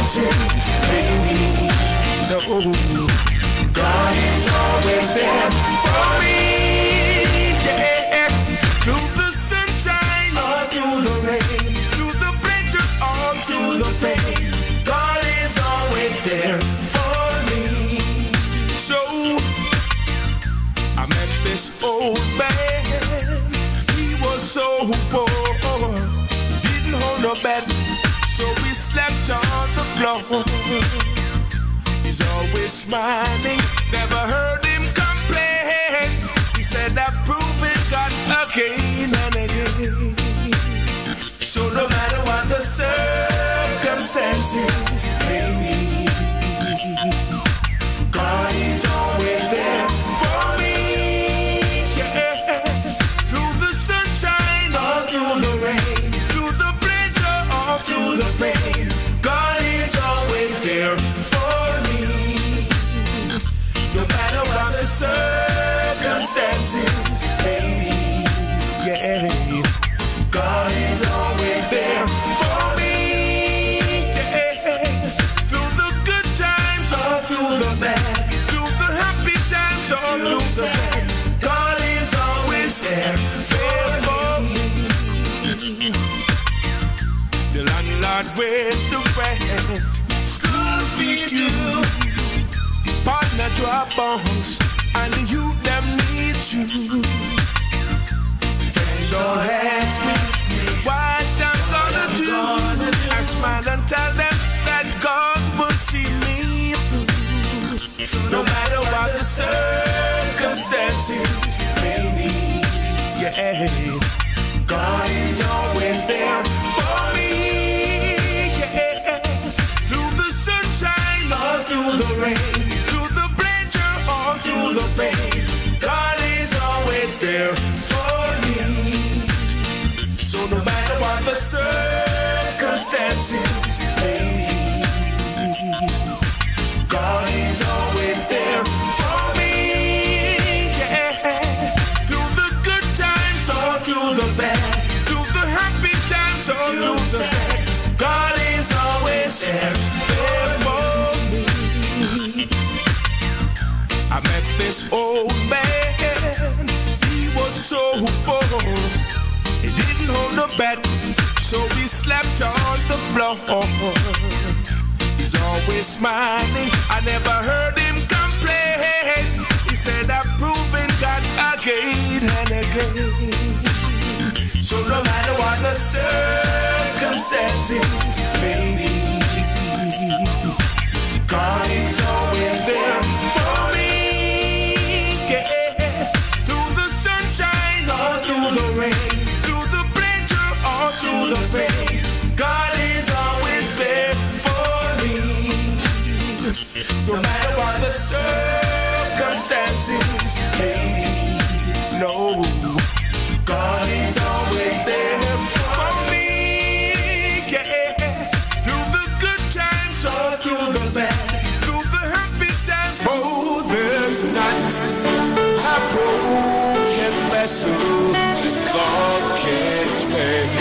circumstances, baby. No, God is always there for me. Yeah, through the sunshine or through the rain, through the pleasure or through the pain, God is always there for me. So I met this old man. He was so poor, didn't hold no bed, so we slept on the floor. He's always smiling, never heard him complain. He said I've proven God again and again. So no matter what the circumstances, baby, God is always there for me. Yeah. Through the sunshine or through the rain, through the pleasure or through the pain, God is always there for me. No matter what the circumstances, baby, yeah, God is always there for me. Yeah. Through the good times or through the bad, through the happy times or through the sad, God is always there for me. The landlord wears the rent, school fee due, partner drop bombs, and the youth them need you. Friends all ask me what I'm gonna do. I smile and tell them that God will see me through. So no matter what the circumstances, baby, yeah, God is always there for me. Yeah, through the sunshine or through the rain, through the pleasure or through the pain, God is always there for me. So no matter what the circumstances, baby, God is always there for me. Yeah, through the good times or through the bad, through the happy times or through the sad, God is always there for me. I met this old man. He was so poor, he didn't hold a bed, so we slept on the floor. He's always smiling, I never heard him complain. He said I've proven God again and again. So no matter what the circumstances, baby, God is always there for me. Yeah. Through the sunshine or through the rain, through the pleasure or through the pain, God is always there for me. No matter what the circumstances, baby, no, God is always there for me. Yeah. Through the good times or through the bad, through the happy times. Oh, there's not a broken vessel that God can't mend.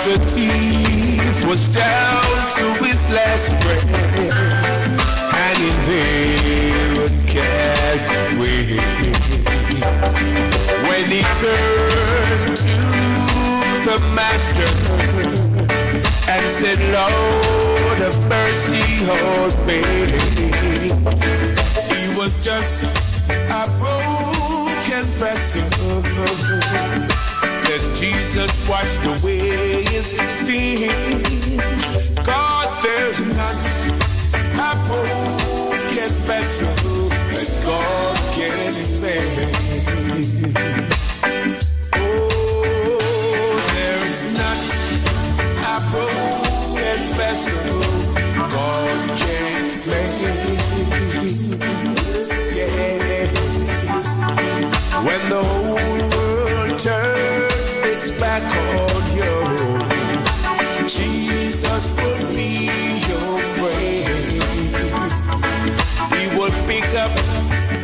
The thief was down to his last breath, and in there can't wait. When he turned to the master and said, Lord of mercy, hold me, he was just a broken vessel. Then Jesus washed away his sins, 'cause there's not a broken vessel that God can mend. Oh, there's not a broken vessel God can't mend. Yeah. When the whole world turns its back on you, Jesus will be your friend. He will pick up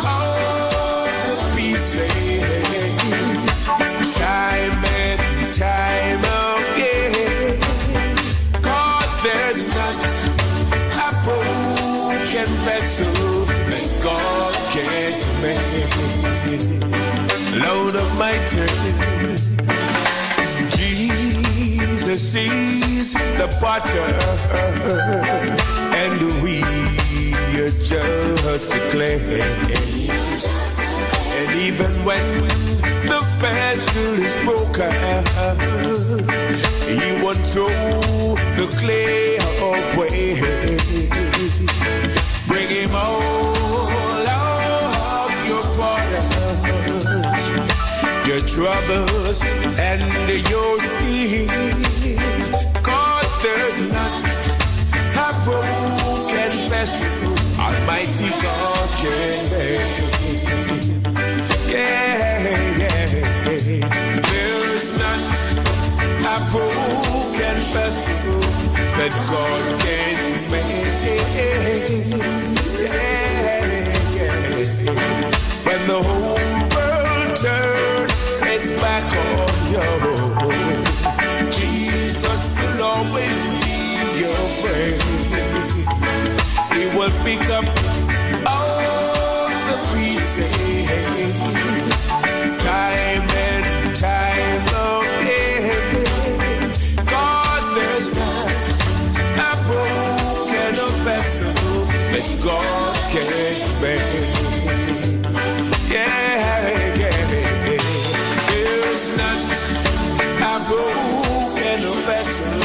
all the pieces time and time again. out of my turn. Jesus is the potter, and we are just the clay. And even when the vessel is broken, He won't throw the clay away. Bring Him all of your problems, your troubles, and your sin. 'Cause there's not a broken vessel Almighty God can make. There's not a broken vessel that God can make. When the whole world turns its back on you, Jesus will always be your friend. He will pick up all the pieces, time and time again. 'Cause there's not a broken vessel that God can't make. There's not a broken vessel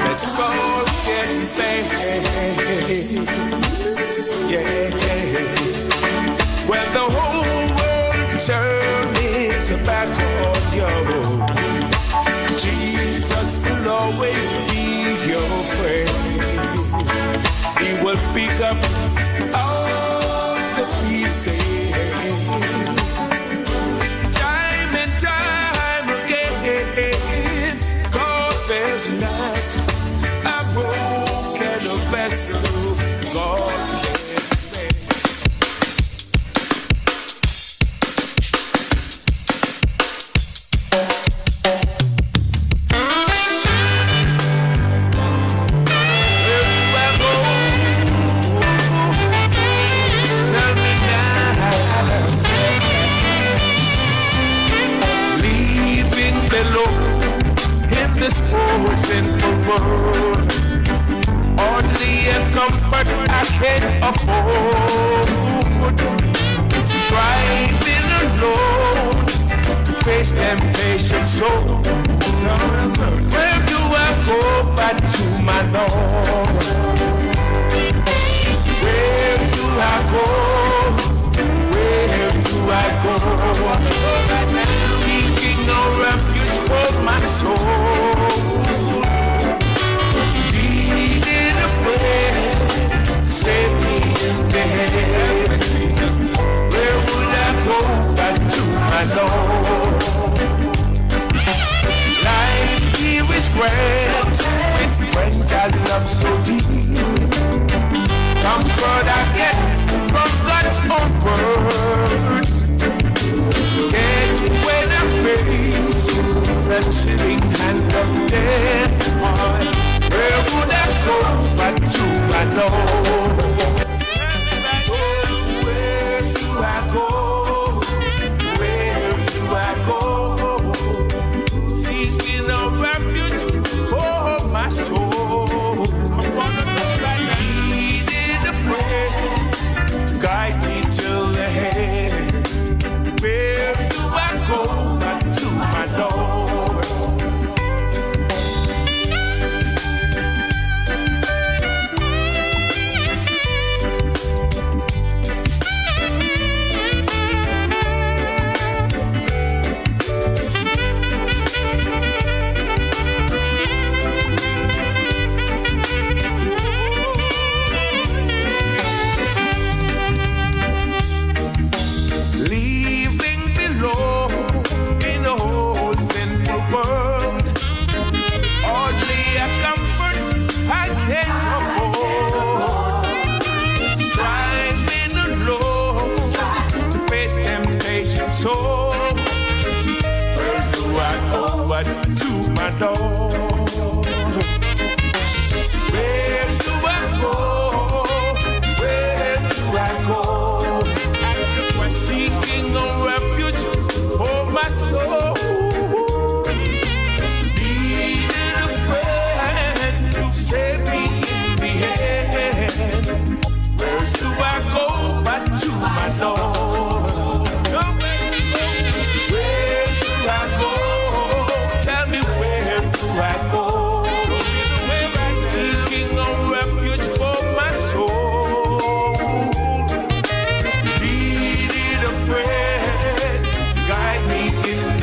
that God can't make. When the whole world turns back on you, Jesus will always be your friend. He will pick up all the pieces, time and time again. 'Cause there's not a broken vessel God can make. This whole sinful world, only a comfort I can't afford. Striving alone to face temptation, so where do I go but to my Lord? Where do I go? Where do I go? Seeking no refuge for my soul. Needing a friend to save me in death. Where would I go but to my Lord? Life here is grand, with friends I love so deep. Comfort I get from God's own words. Get when I face the chilling hand of death. Where would I go but to my Lord? Where do I go? Where do I go? Seeking a refuge for my soul. Needing a friend to guide me till the head. Where do I go but to my Lord?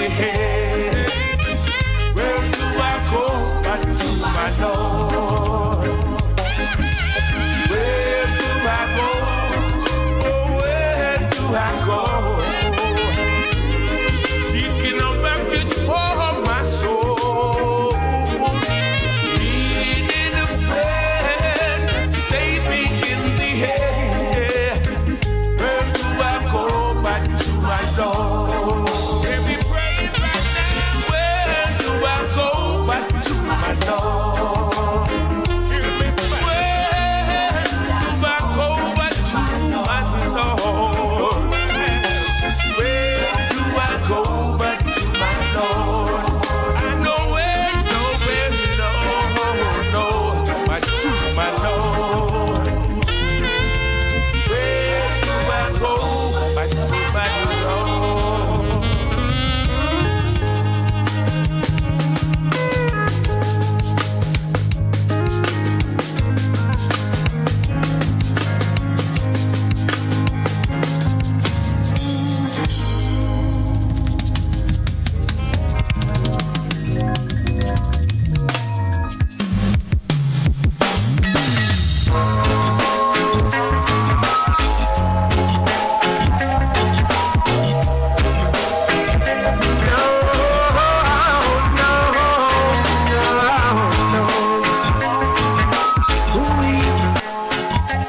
the head. Where do I go but to my Lord? Where do I go? Oh, where do I go? Seeking a refuge for my soul. Needing a friend, save me in the head. Where do I go but to my Lord? Let me pray right now. Where do I go but to my Lord? Hear me pray. Where do I go but to my Lord? Where do I go but to my Lord? I know where, no, but to my Lord. Where do I go but to my Lord?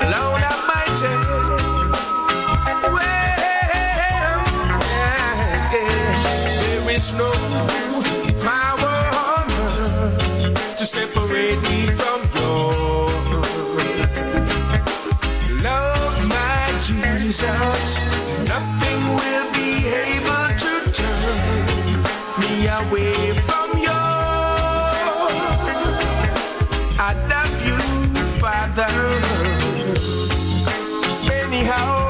Lord Almighty, there is no power on earth to separate me from your love, my Jesus. Nothing will be able to turn me away from your. I love you, Father. Anyhow,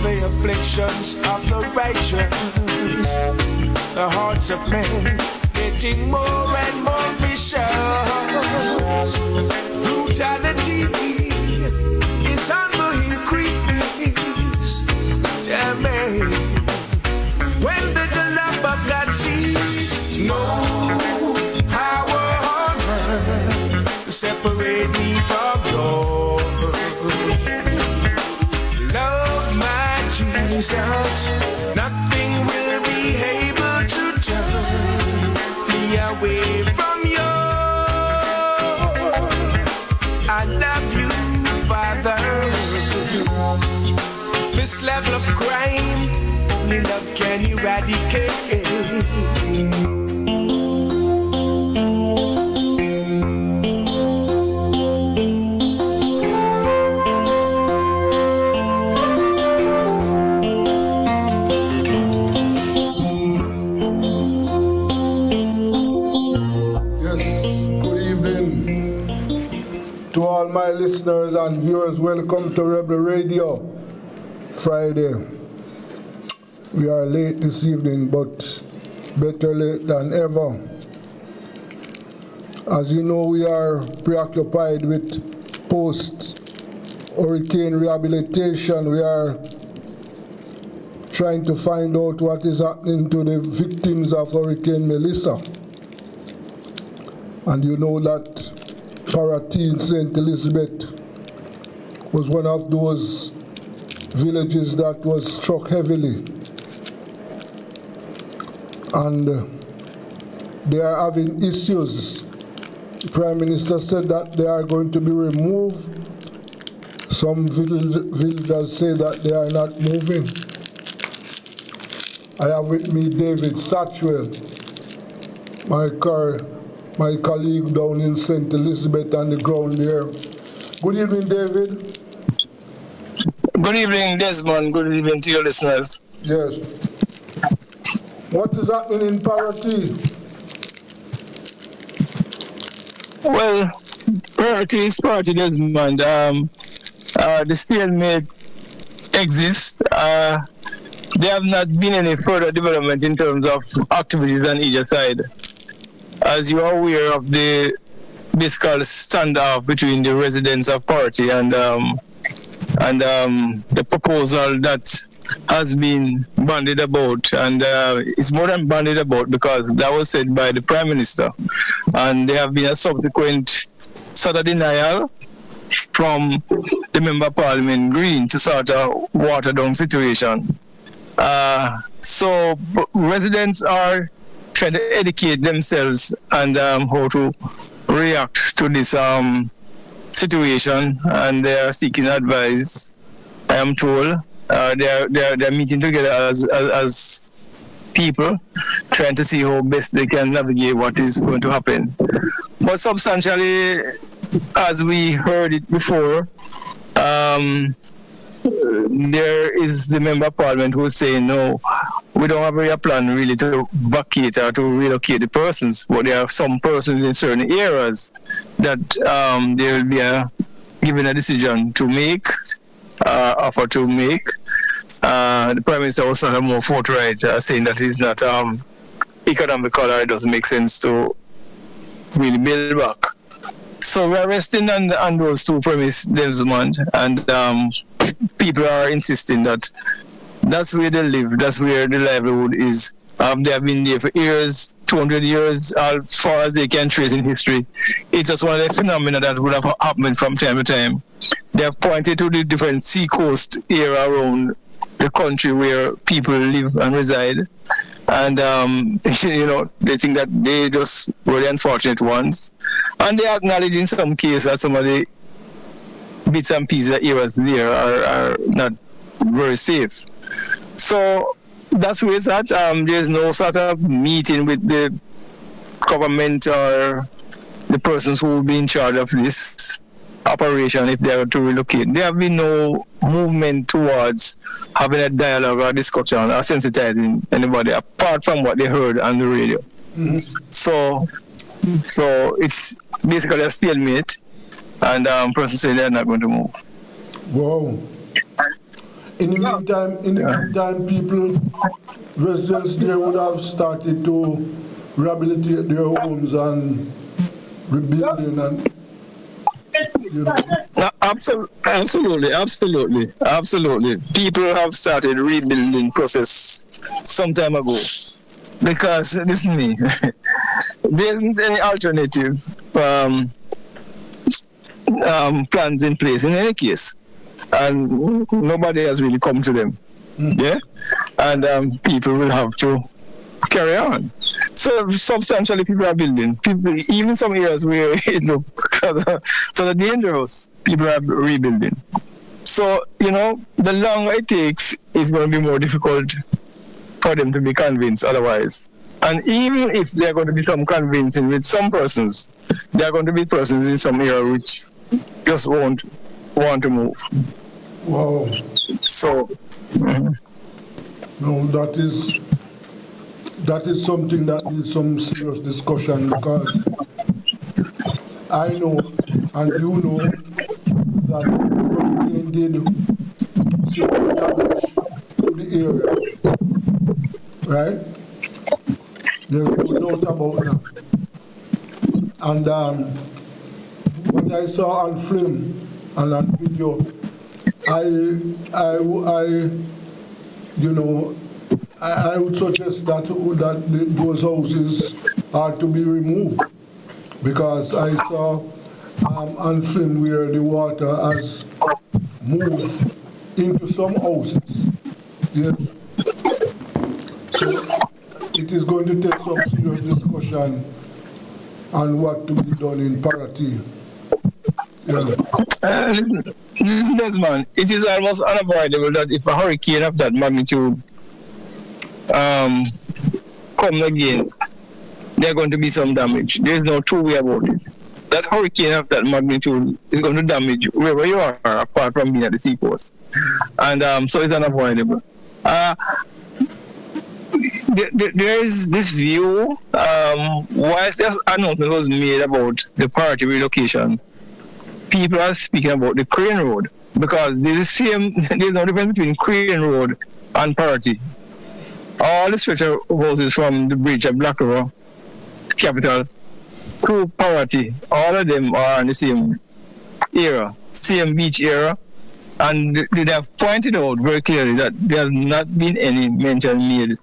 the afflictions of the righteous, the hearts of men getting more and more vicious. Brutality is on the increase. Tell me, when the love of God sees no power on earth to separate me from your love, my Jesus, nothing will be able to turn me away from you. I love you, Father. This level of crime, only love can eradicate. To all my listeners and viewers, welcome to Rebel Radio Friday. We are late this evening, but better late than ever. As you know, we are preoccupied with post-hurricane rehabilitation. We are trying to find out what is happening to the victims of Hurricane Melissa. And you know that Paraty in St. Elizabeth was one of those villages that was struck heavily. And they are having issues. The Prime Minister said that they are going to be removed. Some villagers say that they are not moving. I have with me David Satchwell, my colleague down in St. Elizabeth on the ground there. Good evening, David. Good evening, Desmond. Good evening to your listeners. Yes. What is happening in Paraty? Well, Paraty is Paraty, Desmond. The stalemate exists. There have not been any further development in terms of activities on either side. As you are aware of the basically standoff between the residents of Paraty and the proposal that has been bandied about, and it's more than bandied about because that was said by the Prime Minister, and there have been a subsequent sort of denial from the Member of Parliament Green to sort of water down situation. So residents are trying to educate themselves and how to react to this situation, and they are seeking advice. I am told they're meeting together as people, trying to see how best they can navigate what is going to happen. But substantially, as we heard it before, there is the Member of Parliament who would say, no, we don't have a plan really to vacate or to relocate the persons, but there are some persons in certain areas that there will be given a decision to make, offer to make. The Prime Minister was sort of more forthright, saying that it's not economical or it doesn't make sense to really build back. So we're resting on those two premises, Desmond, and people are insisting that that's where they live, that's where the livelihood is. They have been there for years, 200 years, as far as they can trace in history. It's just one of the phenomena that would have happened from time to time. They have pointed to the different seacoast area around the country where people live and reside. And, they think that they just were the unfortunate ones. And they acknowledge in some cases that some of the bits and pieces of areas there are not very safe. So that's where it's at. There's no sort of meeting with the government or the persons who will be in charge of this operation if they are to relocate. There have been no movement towards having a dialogue or discussion or sensitizing anybody apart from what they heard on the radio. Mm-hmm. So it's basically a stalemate, and persons say they're not going to move. Wow. In the meantime, people, residents there would have started to rehabilitate their homes and rebuilding and, Absolutely. People have started rebuilding process some time ago. Because, listen to me, there isn't any alternative plans in place in any case. And nobody has really come to them. Yeah? And people will have to carry on. So substantially people are building. People, even some areas where it looks sort of dangerous, people are rebuilding. So, the longer it takes, it's going to be more difficult for them to be convinced otherwise. And even if there are going to be some convincing with some persons, there are going to be persons in some area which just won't want to move. Wow. So, no, that is something that needs some serious discussion, because I know and you know that hurricane did severe damage to the area, right? There's no doubt about that. And what I saw on film and on video, I would suggest that those houses are to be removed, because I saw on film where the water has moved into some houses. Yes. So it is going to take some serious discussion on what to be done in Paraty. Yeah. Listen, Desmond, it is almost unavoidable that if a hurricane of that magnitude come again, there are going to be some damage. There is no two way about it. That hurricane of that magnitude is going to damage wherever you are, apart from being at the seacoast. And so it's unavoidable. There is this view, whilst this announcement was made about the Paraty relocation, people are speaking about the Crane Road, because there's no difference between Crane Road and Paraty. All the stretch of houses from the bridge at Black River Capital to Paraty, all of them are in the same area, same beach area, And they have pointed out very clearly that there has not been any mention made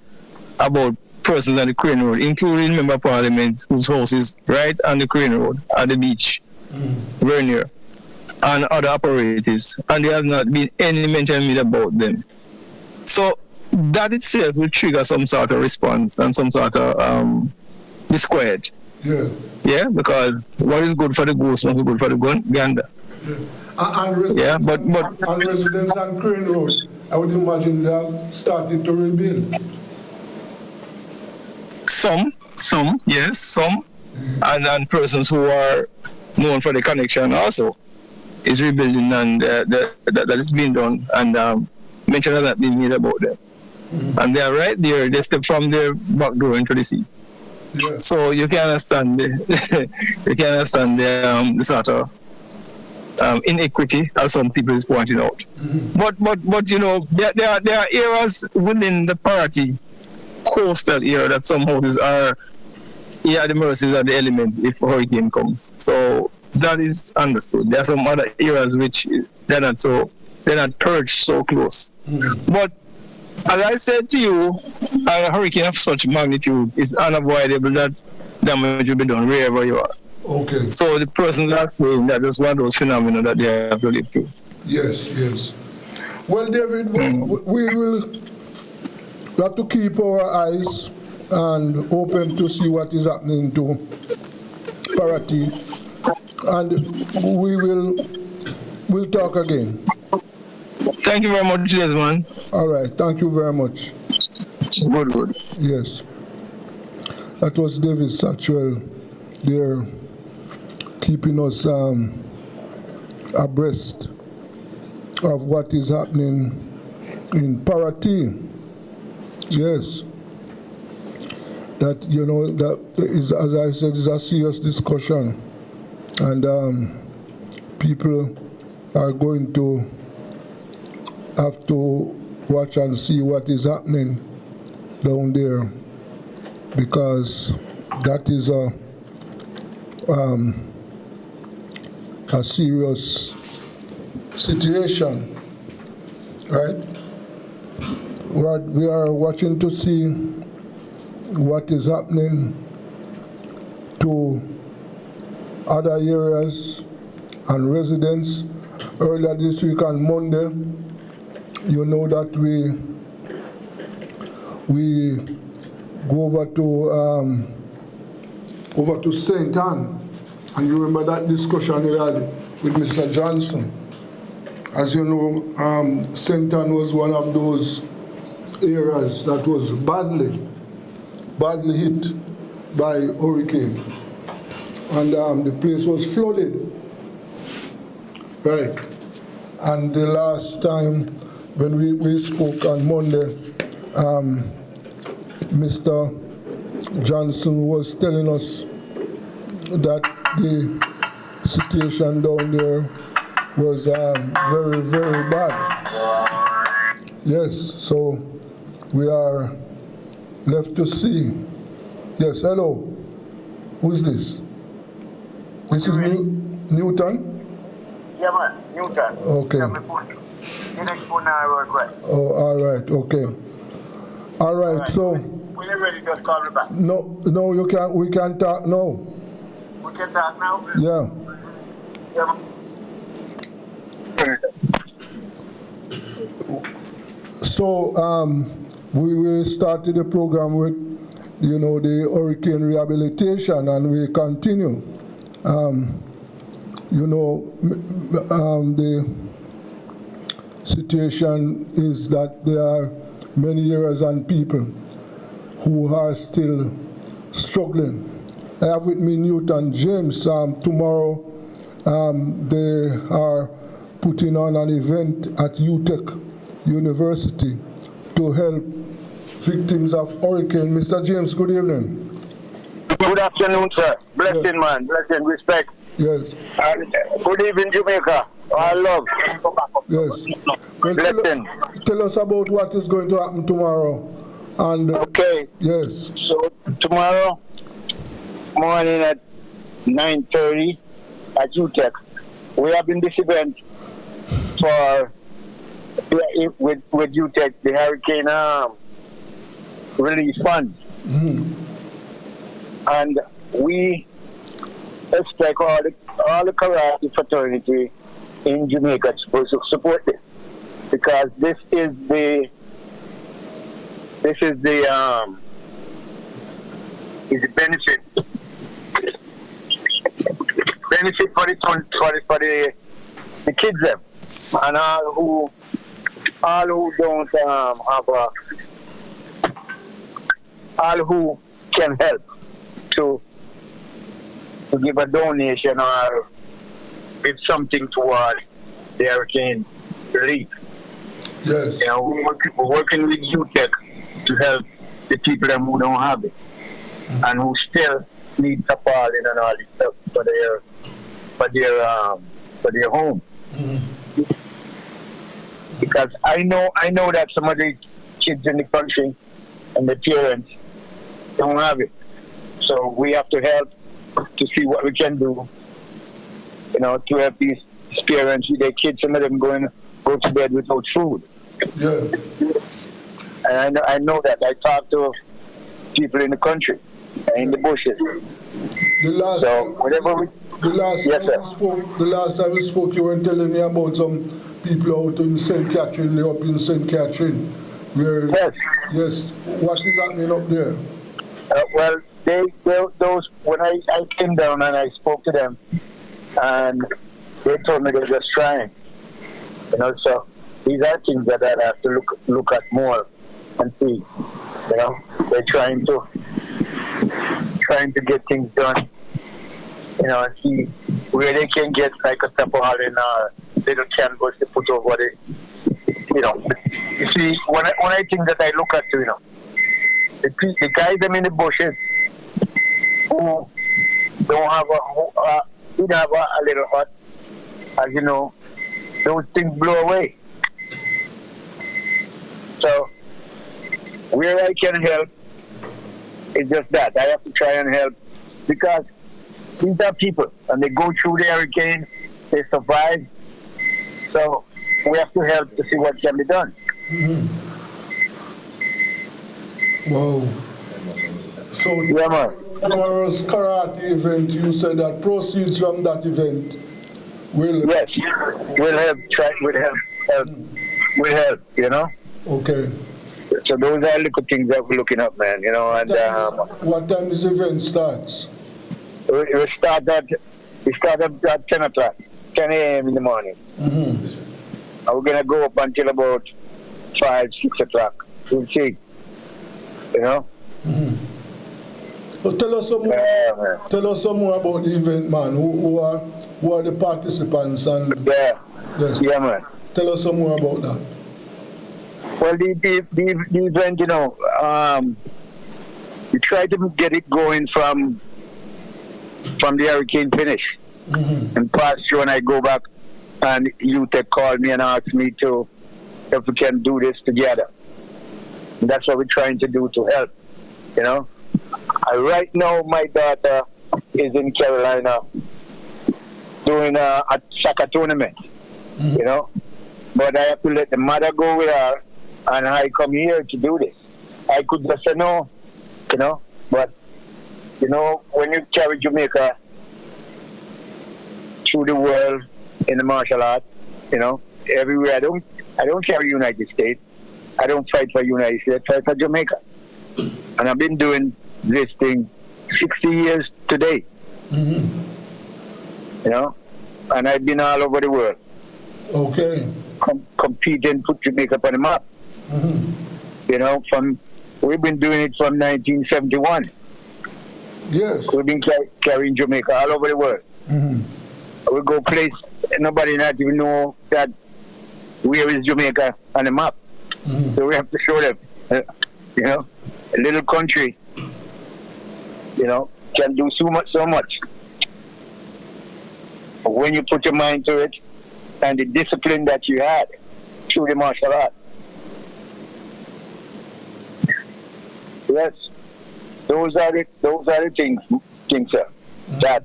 about persons on the Crane Road, including Member of Parliament whose house is right on the Crane Road at the beach, very near, and other operatives. And there has not been any mention made about them. So that itself will trigger some sort of response and some sort of disquiet. Yeah. Yeah, because what is good for the goose must be good for the gander. Yeah. And residents on Crane Road, I would imagine they have started to rebuild. Some, yes, some. And persons who are known for the connection also is rebuilding, and that is being done, and mention has not been made about them. And they are right there, they step from their back door into the sea. Yeah. So you can understand the sort of inequity, as some people is pointing out. But you know, there are areas within the party, coastal area, that some houses are at the mercies of the element if a hurricane comes. So that is understood. There are some other areas which they're not perched so close. But as I said to you, a hurricane of such magnitude is unavoidable that damage will be done wherever you are. Okay. So the persons are saying that is one of those phenomena that they have to live through. Yes. Well, David, we will have to keep our eyes and open to see what is happening to Paraty, and we'll talk again. Thank you very much, Desmond. All right, thank you very much. Good. Yes. That was David Satchwell there, keeping us abreast of what is happening in Paraty. Yes. That, you know, that is, as I said, is a serious discussion. And people are going to have to watch and see what is happening down there, because that is a serious situation, right? We are watching to see what is happening to other areas and residents. Earlier this week on Monday, you know that we go over to St. Anne, and you remember that discussion we had with Mr. Johnson. As you know, St. Anne was one of those areas that was badly hit by hurricane, and the place was flooded, right? And the last time when we spoke on Monday, Mr. Johnson was telling us that the situation down there was very, very bad. Yes, so we are left to see. Yes, hello. Who's this? This is Newton? Yeah, man, Newton. Okay. Oh, all right, okay. All right, so. When you're ready, just call me back. No, you can't. We can't talk now. We can talk now? Yeah. Yeah. So, we started the program with, you know, the hurricane rehabilitation, and we continue. You know, the situation is that there are many areas and people who are still struggling. I have with me Newton James. Tomorrow they are putting on an event at UTEC University to help victims of hurricane. Mr. James, good evening. Good afternoon, sir. Blessing, man. Blessing, respect. Yes. And good evening, Jamaica. All love. Yes. Well, Blessing. tell us about what is going to happen tomorrow. And Okay. yes. So tomorrow morning at 9:30 at UTEC, we have in this event for with UTEC, the hurricane relief funds. And we expect all the karate fraternity in Jamaica supposed to support this, because this is the benefit for the kids them, and all who don't have all who can help to give a donation or give something toward the hurricane relief. Yes. You know, we're working with UTEC to help the people who don't have it and who still need tarpaulin and all this stuff for their home. Because I know that some of the kids in the country and the parents don't have it. So we have to help to see what we can do, you know, to help these parents with their kids. Some of them go to bed without food. Yeah. And I know that. I talk to people in the country, in the bushes. The last time we spoke, you were telling me about some people out in St. Catherine, up in St. Catherine. Where, yes. What is happening up there? Well, those when I came down and I spoke to them, and they told me they're just trying. You know, so these are things that I have to look at more and see. You know, they're trying to get things done. You know, and see where they can get like a tarpaulin or little canvas to put over it. You know, you see, one of the things that I look at, you know, the guys them in the bushes who don't have a little hut, as you know, those things blow away. So where I can help is just that. I have to try and help, because these are people and they go through the hurricane, they survive. So we have to help to see what can be done. Wow. So tomorrow's karate event, you said that proceeds from that event will help. Will help, you know. Okay. So those are little things that we're looking up, man, you know. And what time this event starts? We start at 10 o'clock, 10 a.m. in the morning. And we're gonna go up until about 5, 6 o'clock. We'll see. You know? So tell us some more. Tell us some more about the event, man. Who are the participants and yes. Yeah, man. Tell us some more about that. Well, the event, you know, we try to get it going from the hurricane finish. And past you, when I go back, and UTEC called me and asked me if we can do this together. And that's what we're trying to do to help, you know. Right now, my daughter is in Carolina doing a soccer tournament, you know. But I have to let the mother go with her, and I come here to do this. I could just say no, you know. But, you know, when you carry Jamaica through the world in the martial arts, you know, everywhere. I don't carry United States. I don't fight for United States. I fight for Jamaica. And I've been doing this thing 60 years today. You know, and I've been all over the world. Okay. Competing, put Jamaica on the map. You know, we've been doing it from 1971. Yes. We've been carrying Jamaica all over the world. We go place, nobody not even know that where is Jamaica on the map. So we have to show them, you know, a little country, you know, can do so much. But when you put your mind to it and the discipline that you had through the martial art. Yes, those are the things, sir. That,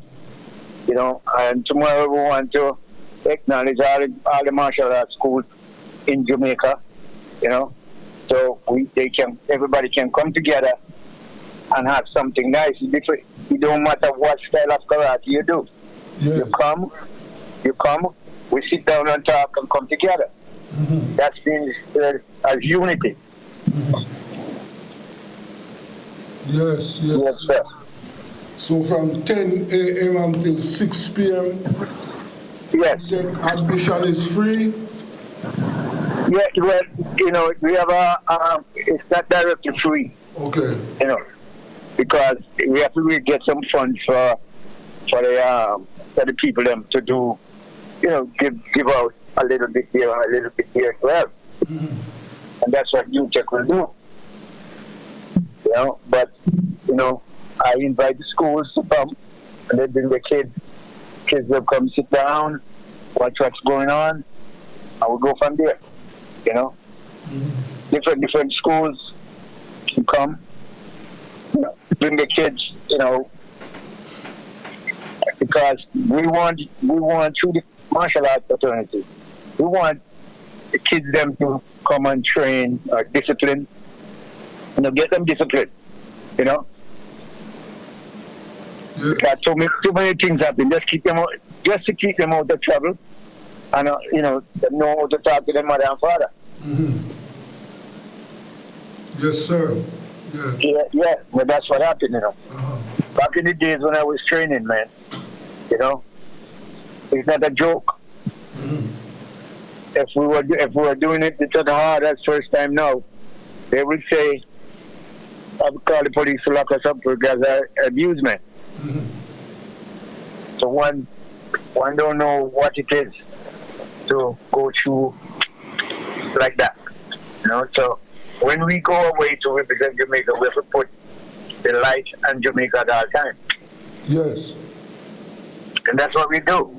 you know, and tomorrow we want to acknowledge all the martial arts schools in Jamaica, you know. So everybody can come together and have something nice. It don't matter what style of karate you do. Yes. You come, we sit down and talk and come together. Mm-hmm. That means as unity. Yes, yes. Yes, sir. So from 10 a.m. until 6 p.m., Yes. the admission is free? Yeah, well, you know, we have it's not directly free, Okay. you know, because we have to really get some funds for the people them to do, you know, give out a little bit here and a little bit here as well. Mm-hmm. And that's what UTech will do. You know, but, you know, I invite the schools to come and they bring the kids. Kids will come sit down, watch what's going on, and we'll go from there. You know, different schools can come, you know, bring the kids, you know, because we want through the martial arts fraternity, we want the kids them to come and train or discipline, you know, get them disciplined, you know. Yeah. Because too many things happen. Just to keep them out of trouble, and you know how to talk to their mother and father. Mm-hmm. Yes, sir. Yeah. Yeah. But that's what happened, you know. Uh-huh. Back in the days when I was training, man, you know, it's not a joke. Mm-hmm. If we were doing it to the hard as first time now, they would say, I would call the police to lock us up because of abusement. Mm-hmm. So one don't know what it is to go through like that. You know, so when we go away to represent Jamaica, we have to put the light on Jamaica at all time. Yes. And that's what we do.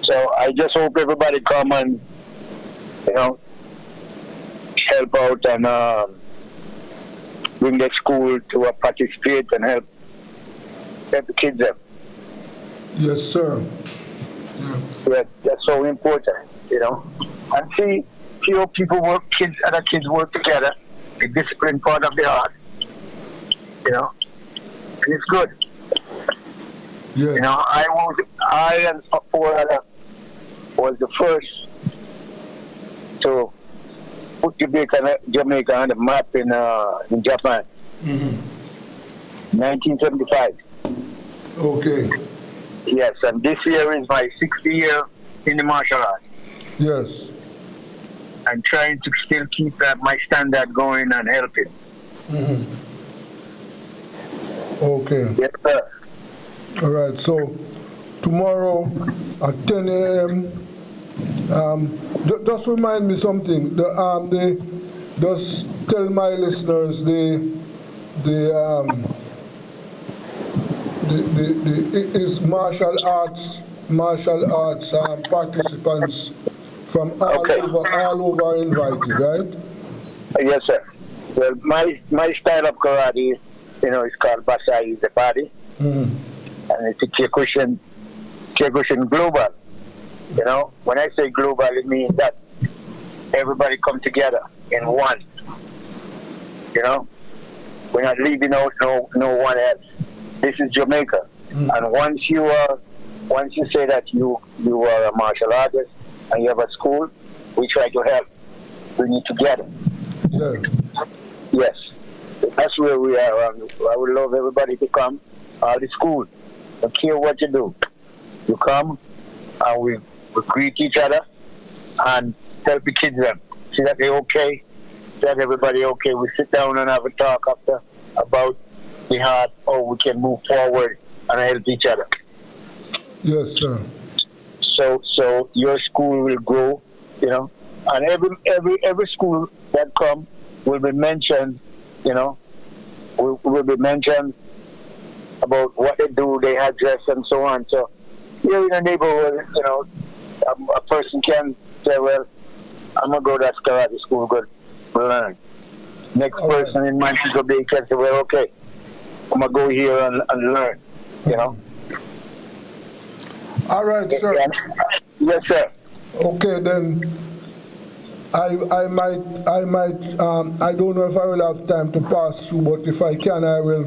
So I just hope everybody come and, you know, help out and bring the school to participate and help the kids up. Yes, sir. Yeah, that's so important, you know. And see how people work, other kids work together, the discipline part of the art, you know. And it's good. Yeah. You know, I and four other was the first to put Jamaica on the map in Japan. Mm-hmm. 1975. Okay. Yes, and this year is my 6th year in the martial arts. Yes. I'm trying to still keep my standard going and helping. Mm-hmm. Okay. Yes, sir. All right. So tomorrow at 10 a.m. Just remind me something. Just tell my listeners is martial arts participants from all over invited, right? Yes, sir. Well, my style of karate, you know, is called Basai the body, and it's a Kyokushin global. You know, when I say global, it means that everybody come together in one. You know, we're not leaving out no one else. This is Jamaica, and once you say that you are a martial artist and you have a school, we try to help bring it together. Yeah. Yes, that's where we are. I would love everybody to come. The school, don't care what you do, you come and we greet each other and help the kids them. See that they're okay, that everybody okay. We sit down and have a talk after about the heart, how we can move forward and help each other. Yes, sir. So your school will grow, you know, and every school that come will be mentioned, you know, will be mentioned about what they do, their address, and so on. So here in the neighborhood, you know, a person can say, well, I'm going to go to that karate school, good, we'll learn. Next person in Manchester Bay can say, well, okay, I'm going to go here and learn, you know. All right, sir. Yes, sir. Okay, then I don't know if I will have time to pass through, but if I can, I will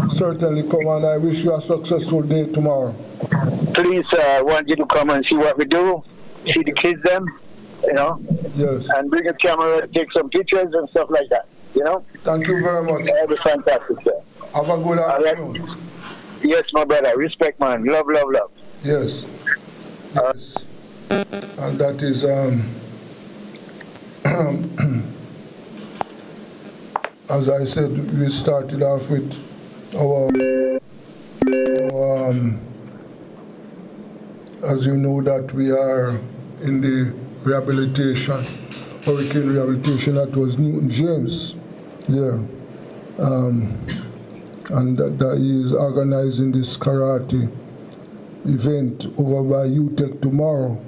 certainly come, and I wish you a successful day tomorrow. Please, I want you to come and see what we do, see the kids them, you know, Yes. and bring a camera, take some pictures and stuff like that, you know. Thank you very much. That'll be fantastic, sir. Have a good afternoon. Yes, my brother. Respect, man. Love, love, love. Yes. Yes. And that is as I said, we started off with our as you know that we are in the rehabilitation, hurricane rehabilitation. That was Newton James, yeah, and that he is organizing this karate event over by UTEC tomorrow.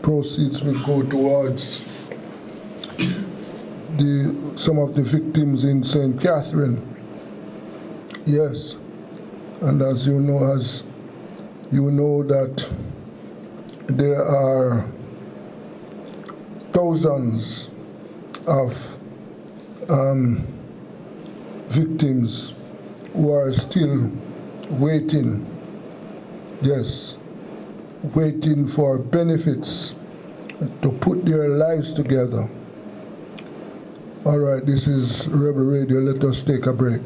Proceeds will go towards some of the victims in St. Catherine. Yes, and as you know that there are thousands of victims who are still waiting, yes, waiting for benefits to put their lives together. All right, this is Rebel Radio. Let us take a break.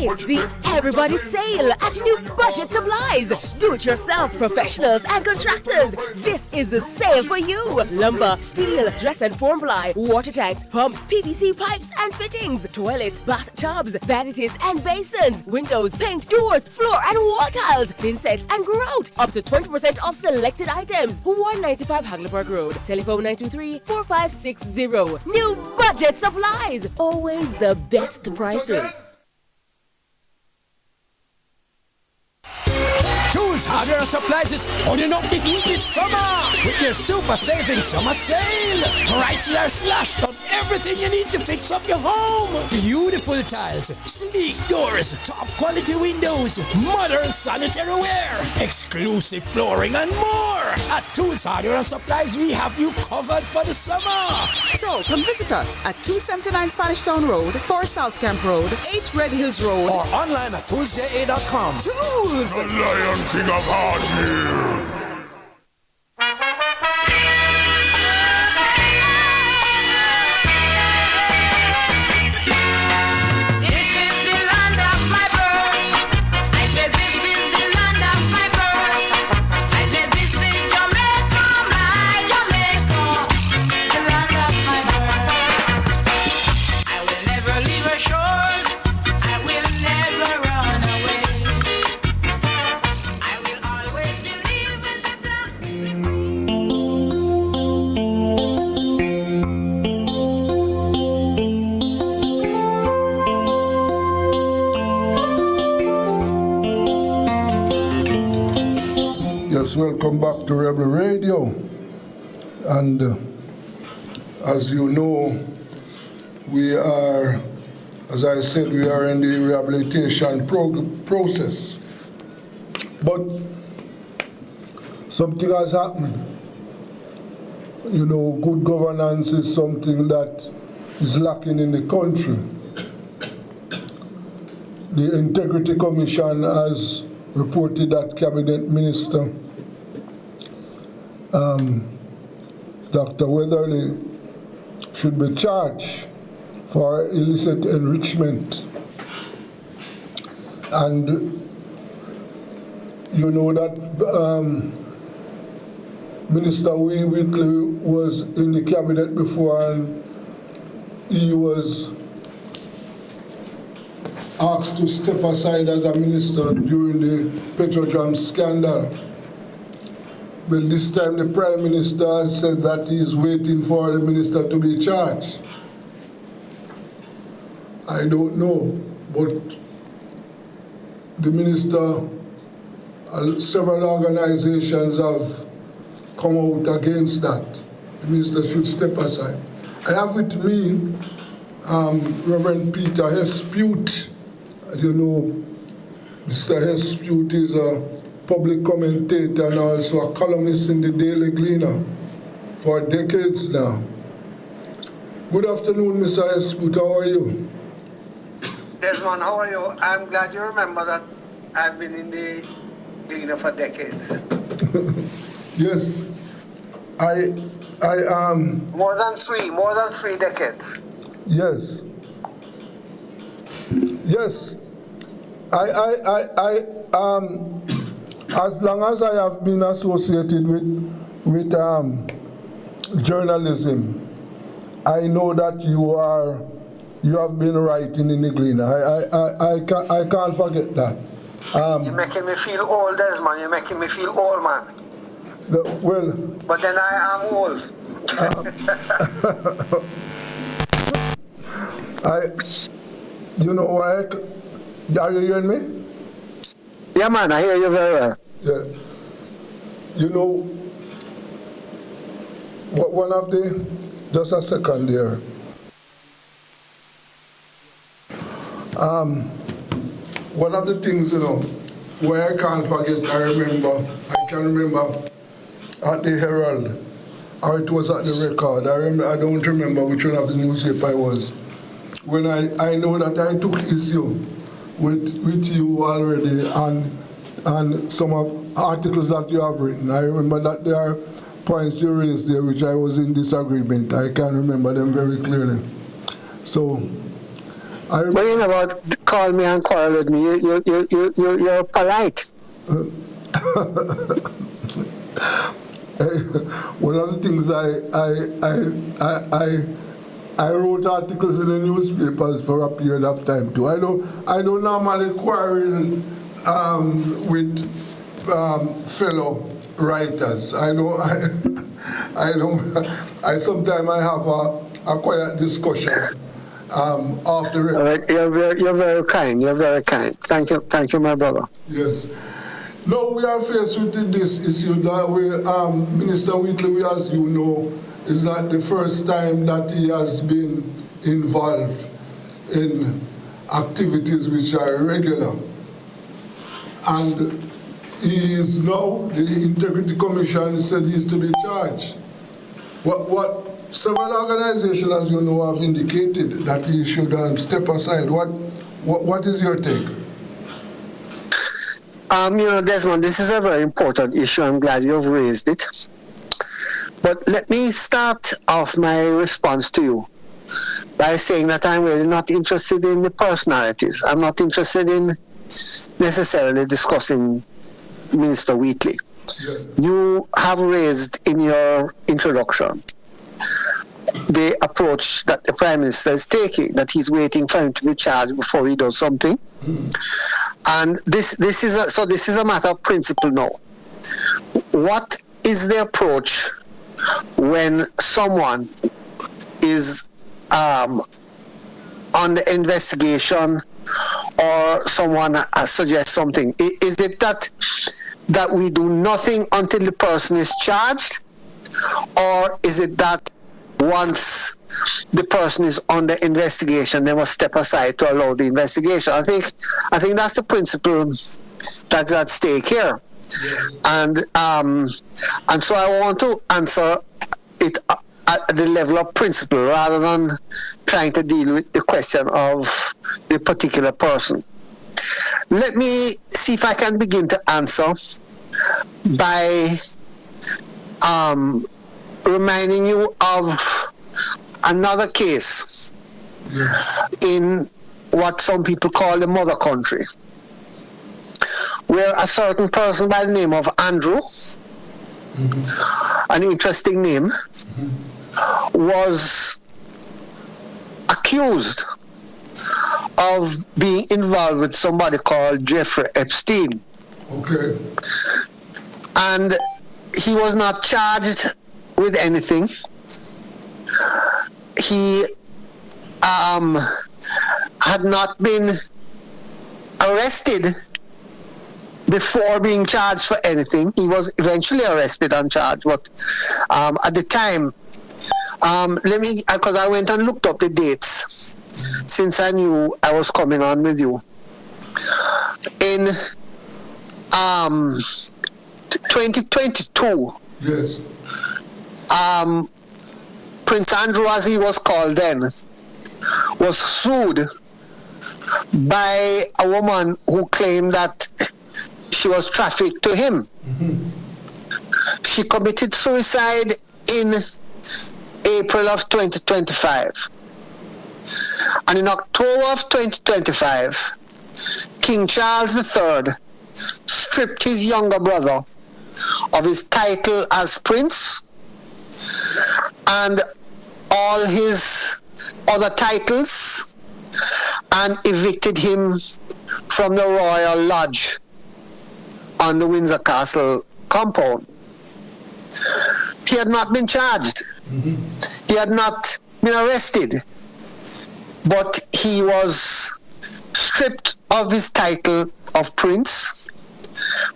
It's the Everybody Sale at New Budget Supplies. Do-it-yourself professionals and contractors. This is the sale for you. Lumber, steel, dress and form ply, water tanks, pumps, PVC pipes and fittings, toilets, bathtubs, vanities and basins, windows, paint, doors, floor and wall tiles, thin sets and grout. Up to 20% off selected items. 195 Hagleyburg Road. Telephone 923-4560. New Budget Supplies. Always the best prices. Tools, hardware, and supplies is putting up the heat this summer with their super savings summer sale. Prices are slashed on everything you need to fix up your home. Beautiful tiles, sleek doors, top quality windows, modern sanitary ware, exclusive flooring, and more. At Tools, hardware, and supplies, we have you covered for the summer. So come visit us at 279 Spanish Town Road, 4 South Camp Road, 8 Red Hills Road, or online at toolsja.com. Tools! The Lion King of Hard Hills. Welcome back to Rebel Radio, and as you know, we are, as I said, we are in the rehabilitation process, but something has happened. You know, good governance is something that is lacking in the country. The Integrity Commission has reported that Cabinet Minister Dr. Weatherly should be charged for illicit enrichment. And you know that Minister Wee Whitley was in the cabinet before, and he was asked to step aside as a minister during the Petrojam scandal. Well, this time the Prime Minister said that he is waiting for the minister to be charged. I don't know, but the minister, several organizations have come out against that. The minister should step aside. I have with me Reverend Peter Hespute. You know, Mr. Hespute is a public commentator and also a columnist in the Daily Gleaner for decades now. Good afternoon, Mr. Hespute. How are you? Desmond, how are you? I'm glad you remember that I've been in the Gleaner for decades. Yes. More than three decades. Yes. Yes. As long as I have been associated with journalism, I know that you have been writing in the Gleaner. I can't forget that. You're making me feel old, Desmond. You're making me feel old, man. Well. But then I am old. Are you hearing me? Yeah, man, I hear you very well. Yeah. You know, just a second there. One of the things, where I can't forget, I can remember at the Herald, or it was at the Record. I don't remember which one of the newspaper I was. When I know that I took issue with you already and some of articles that you have written. I remember that there are points you raised there which I was in disagreement. I can remember them very clearly. So but you never call me and quarrel with me. You're polite. One of the things I wrote articles in the newspapers for a period of time too. I don't normally quarrel with fellow writers. I sometimes I have a quiet discussion after. You're very kind. You're very kind. Thank you, my brother. Yes. No, we are faced with this issue that Minister Wheatley, as you know, is not the first time that he has been involved in activities which are irregular. And he is now, the Integrity Commission said he is to be charged. What several organizations, as you know, have indicated that he should step aside. What is your take? Desmond, this is a very important issue. I'm glad you've raised it. But let me start off my response to you by saying that I'm really not interested in the personalities. I'm not interested in necessarily discussing Minister Wheatley. Yeah. You have raised in your introduction the approach that the Prime Minister is taking, that he's waiting for him to be charged before he does something. And this is a matter of principle now. What is the approach when someone is on the investigation or someone suggests something? Is it that we do nothing until the person is charged, or is it that once the person is under investigation, they must step aside to allow the investigation? I think that's the principle that's at stake here. And so I want to answer it at the level of principle rather than trying to deal with the question of the particular person. Let me see if I can begin to answer by reminding you of another case in what some people call the mother country, where a certain person by the name of Andrew, an interesting name, was accused of being involved with somebody called Jeffrey Epstein. Okay. And he was not charged with anything. He had not been arrested before being charged for anything. He was eventually arrested and charged, but at the time, because I went and looked up the dates since I knew I was coming on with you. In 2022, Yes. Prince Andrew, as he was called then, was sued by a woman who claimed that she was trafficked to him. She committed suicide in April of 2025. And in October of 2025, King Charles III stripped his younger brother of his title as prince and all his other titles, and evicted him from the royal lodge on the Windsor Castle compound. He had not been charged. He had not been arrested, but he was stripped of his title of prince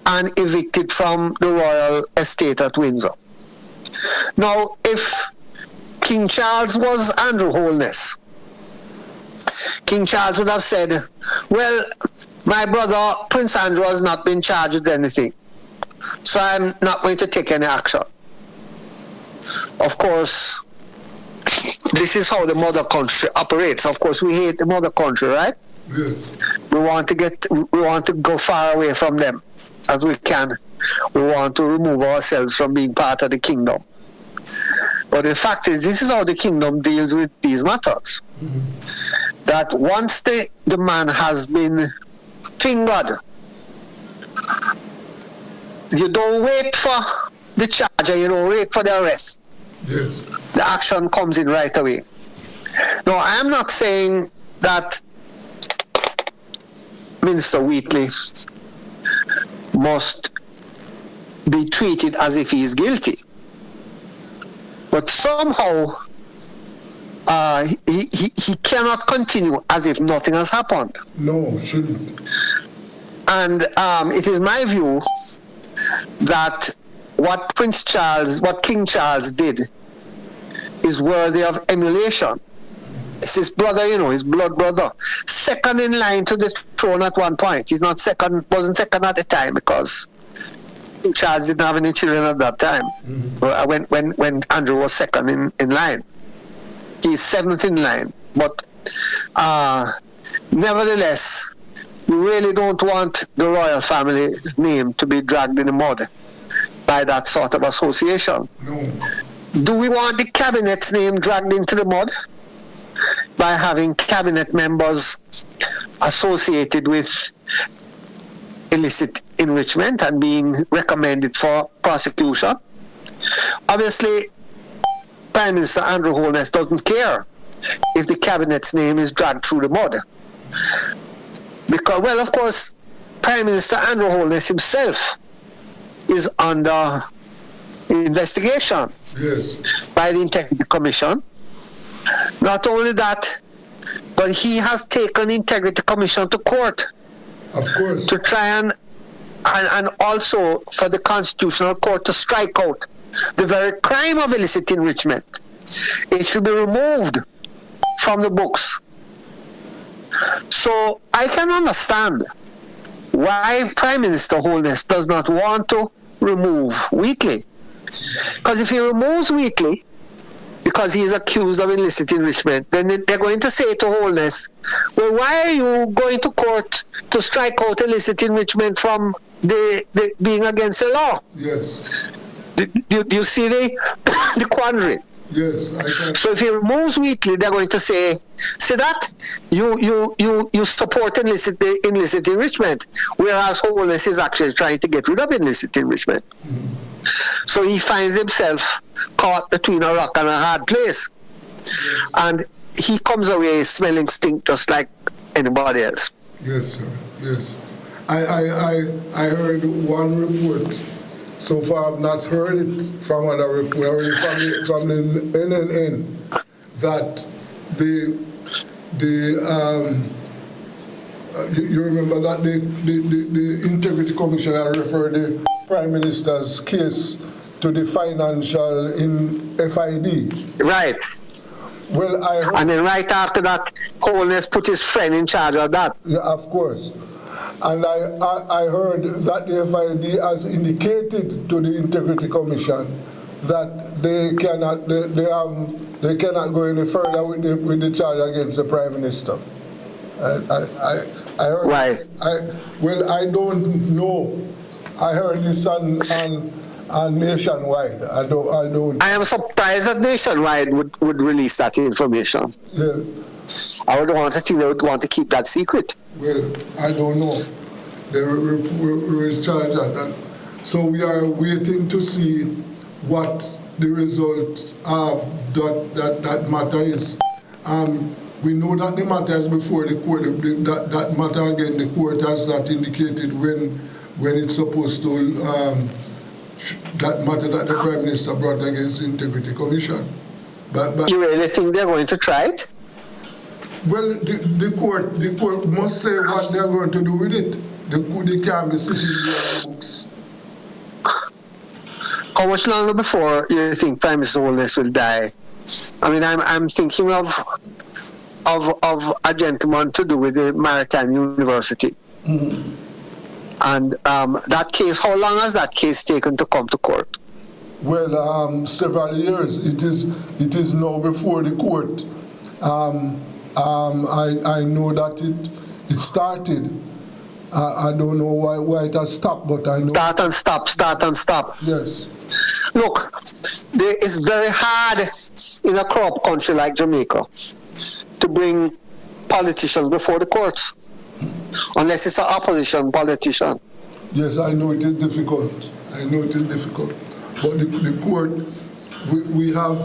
and evicted from the royal estate at Windsor. Now, if King Charles was Andrew Holness, King Charles would have said, well, my brother, Prince Andrew, has not been charged with anything, so I'm not going to take any action. Of course, this is how the mother country operates. Of course, we hate the mother country, right? Yes. We want to go far away from them as we can. We want to remove ourselves from being part of the kingdom. But the fact is, this is how the kingdom deals with these matters. That once the man has been fingered, you don't wait for the charge, you don't wait for the arrest. Yes. The action comes in right away. Now, I am not saying that Minister Wheatley must be treated as if he is guilty. But somehow, he cannot continue as if nothing has happened. No, shouldn't. And it is my view that what King Charles did is worthy of emulation. It's his brother, his blood brother. Second in line to the throne at one point. He's not second, wasn't second at the time because Charles didn't have any children at that time. When Andrew was second in line. He's seventh in line. But nevertheless, we really don't want the royal family's name to be dragged in the mud by that sort of association. No. Do we want the cabinet's name dragged into the mud by having cabinet members associated with illicit enrichment and being recommended for prosecution? Obviously, Prime Minister Andrew Holness doesn't care if the cabinet's name is dragged through the mud. Because, well, of course, Prime Minister Andrew Holness himself is under investigation by the Integrity Commission. Not only that, but he has taken the Integrity Commission to court. Of course. To try and also for the Constitutional Court to strike out the very crime of illicit enrichment. It should be removed from the books. So I can understand why Prime Minister Holness does not want to remove Wheatley. Because if he removes Wheatley, because he is accused of illicit enrichment, then they're going to say to Holness, well, why are you going to court to strike out illicit enrichment from the being against the law? Yes. You see the quandary? Yes, I can. So if he removes Wheatley, they're going to say that you support illicit enrichment, whereas Holness is actually trying to get rid of illicit enrichment. So he finds himself caught between a rock and a hard place. And he comes away smelling stink just like anybody else. Yes, sir. Yes. I heard one report. So far I've not heard it from other reports, from the NNN, that the you remember that the Integrity Commission had referred the Prime Minister's case to the financial in FID. Right. Well, I heard, and then right after that, Holness put his friend in charge of that. yeah, of course. And I heard that the FID has indicated to the Integrity Commission that they cannot go any further with the charge against the Prime Minister. I heard. Right. I don't know. I heard this on Nationwide. I don't. I am surprised that Nationwide would release that information. Yeah. I would want to think they would want to keep that secret. Well, I don't know. They will charge that. And so we are waiting to see what the result of that matter is. We know that the matter is before the court. That matter again, the court has not indicated when it's supposed to, that matter that the Prime Minister brought against the Integrity Commission. But You really think they're going to try it? well, the court must say what they're going to do with it. They can't be sitting there on the books. How much longer before you think Prime Minister Holness will die? I mean, I'm thinking of a gentleman to do with the Maritime University. Mm-hmm. And that case, how long has that case taken to come to court? Well, several years. It is now before the court. I know that it started. I don't know why it has stopped, but I know. Start and stop. Yes. Look, it's very hard in a corrupt country like Jamaica to bring politicians before the courts, unless it's an opposition politician. Yes, I know it is difficult. But the court, we have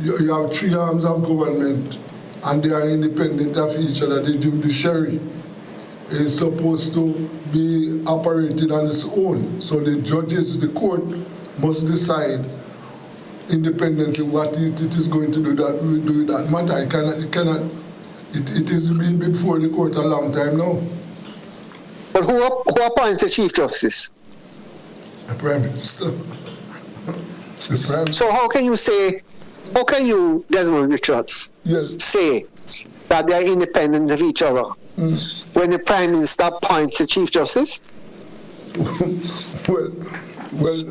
you have three arms of government, and they are independent of each other. The judiciary is supposed to be operating on its own. So the judges, the court, must decide independently what it is going to do with that matter. It has been before the court a long time now. But who appoints the Chief Justice? The Prime Minister. So how can you, Desmond Richards, Yes. say that they are independent of each other when the Prime Minister appoints the Chief Justice? well,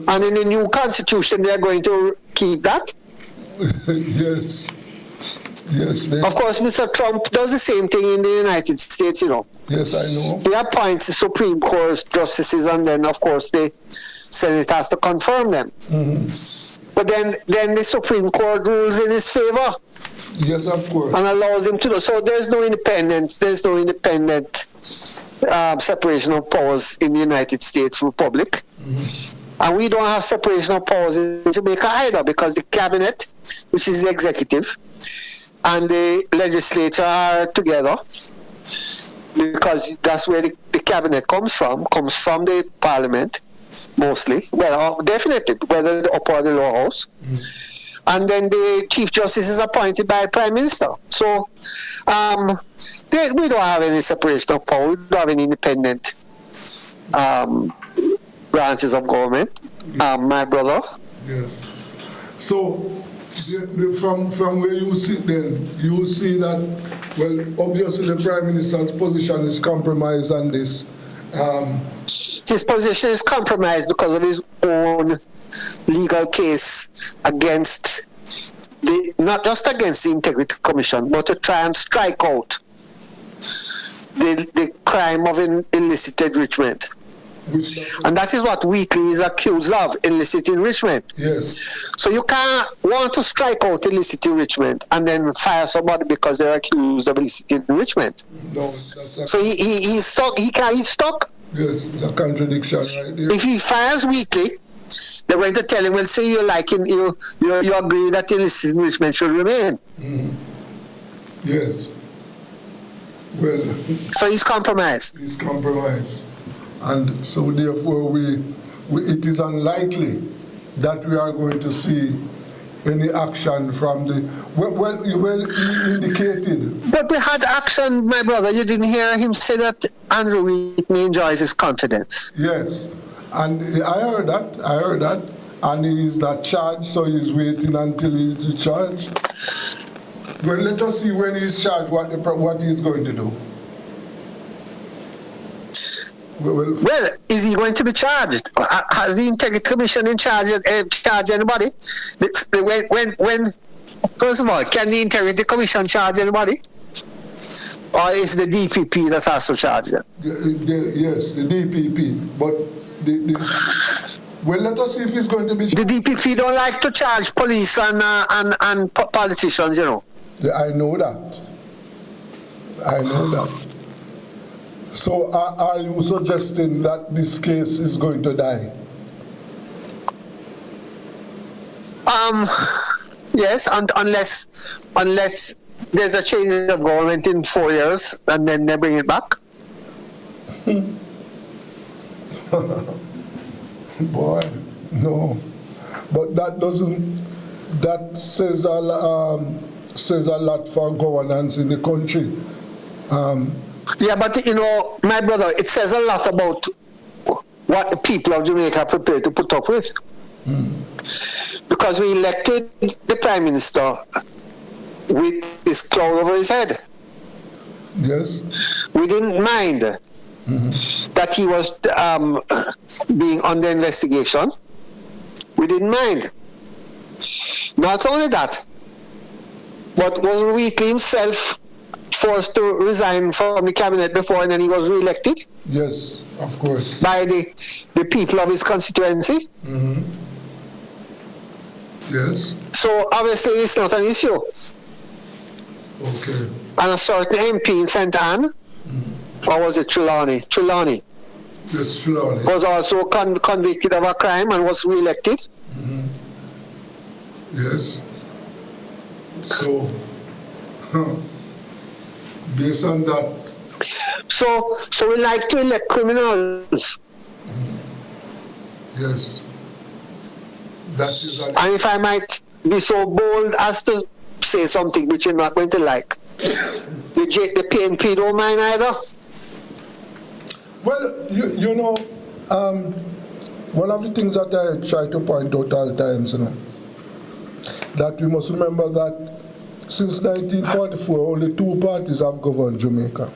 And in the new constitution, they are going to keep that? yes. Of course, Mr. Trump does the same thing in the United States, you know. Yes, I know. He appoints the Supreme Court justices, and then, of course, the Senate has to confirm them. Mm-hmm. But then the Supreme Court rules in his favor. Yes, of course. And allows him to do so. There's no independent separation of powers in the United States Republic. Mm-hmm. And we don't have separation of powers in Jamaica either, because the cabinet, which is the executive, and the legislature are together, because that's where the cabinet comes from the parliament, mostly. Well, definitely, whether the upper or the lower house. Mm. And then the Chief Justice is appointed by the Prime Minister. So we don't have any separation of power. We don't have any independent branches of government, my brother. Yes. So, from where you sit then, you see that, well, obviously the Prime Minister's position is compromised on this. His position is compromised because of his own legal case against not just against the Integrity Commission, but to try and strike out the crime of illicit enrichment. And that is what Wheatley is accused of, illicit enrichment. Yes. So you can't want to strike out illicit enrichment and then fire somebody because they're accused of illicit enrichment. No, that's so he's stuck. He's stuck. Yes, it's a contradiction right there. If he fires Wheatley, they're going to tell him, well, say you like him, you agree that illicit enrichment should remain. Mm. Yes. Well. So he's compromised. He's compromised. And so therefore it is unlikely that we are going to see any action from the... Well, he indicated. But we had action, my brother. You didn't hear him say that Andrew Whitney enjoys his confidence. Yes, and I heard that, and he is not charged, so he's waiting until he's charged. Well, let us see when he's charged what he's going to do. Well, is he going to be charged? Has the Integrity Commission in charge anybody? When first of all, can the Integrity Commission charge anybody? Or is the DPP that has to charge them? Yes, the DPP. But well, let us see if he's going to be charged. The DPP don't like to charge police and politicians, you know. I know that. So are you suggesting that this case is going to die? Yes, unless there's a change of government in 4 years and then they bring it back. Boy, no. But that says a lot for governance in the country. Yeah, but you know, my brother, it says a lot about what the people of Jamaica are prepared to put up with. Because we elected the Prime Minister with his cloud over his head. Yes. We didn't mind that he was being under investigation. We didn't mind. Not only that, but was Wheatley himself forced to resign from the cabinet before and then he was re-elected? Yes, of course. By the people of his constituency? Yes. So obviously it's not an issue. Okay. And a certain MP in St. Anne, or was it Trelawney? Yes, Trelawney. Was also convicted of a crime and was re-elected. Yes. So, based on that. So we like to elect criminals. Yes. That is and if I might be so bold as to say something which you're not going to like, the PNP don't mind either. Well, you know, one of the things that I try to point out all times, you know, that we must remember that since 1944, only two parties have governed Jamaica.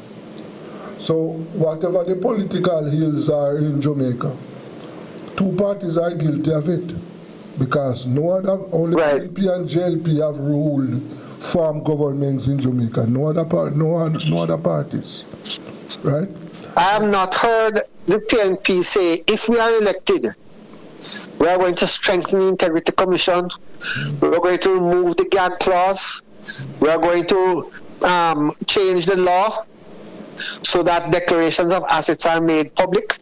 So whatever the political ills are in Jamaica, two parties are guilty of it. Because only PNP and JLP have ruled farm governments in Jamaica. No other parties, right? I have not heard the PNP say, if we are elected, we are going to strengthen the Integrity Commission, we are going to remove the gag clause, we are going to change the law so that declarations of assets are made public.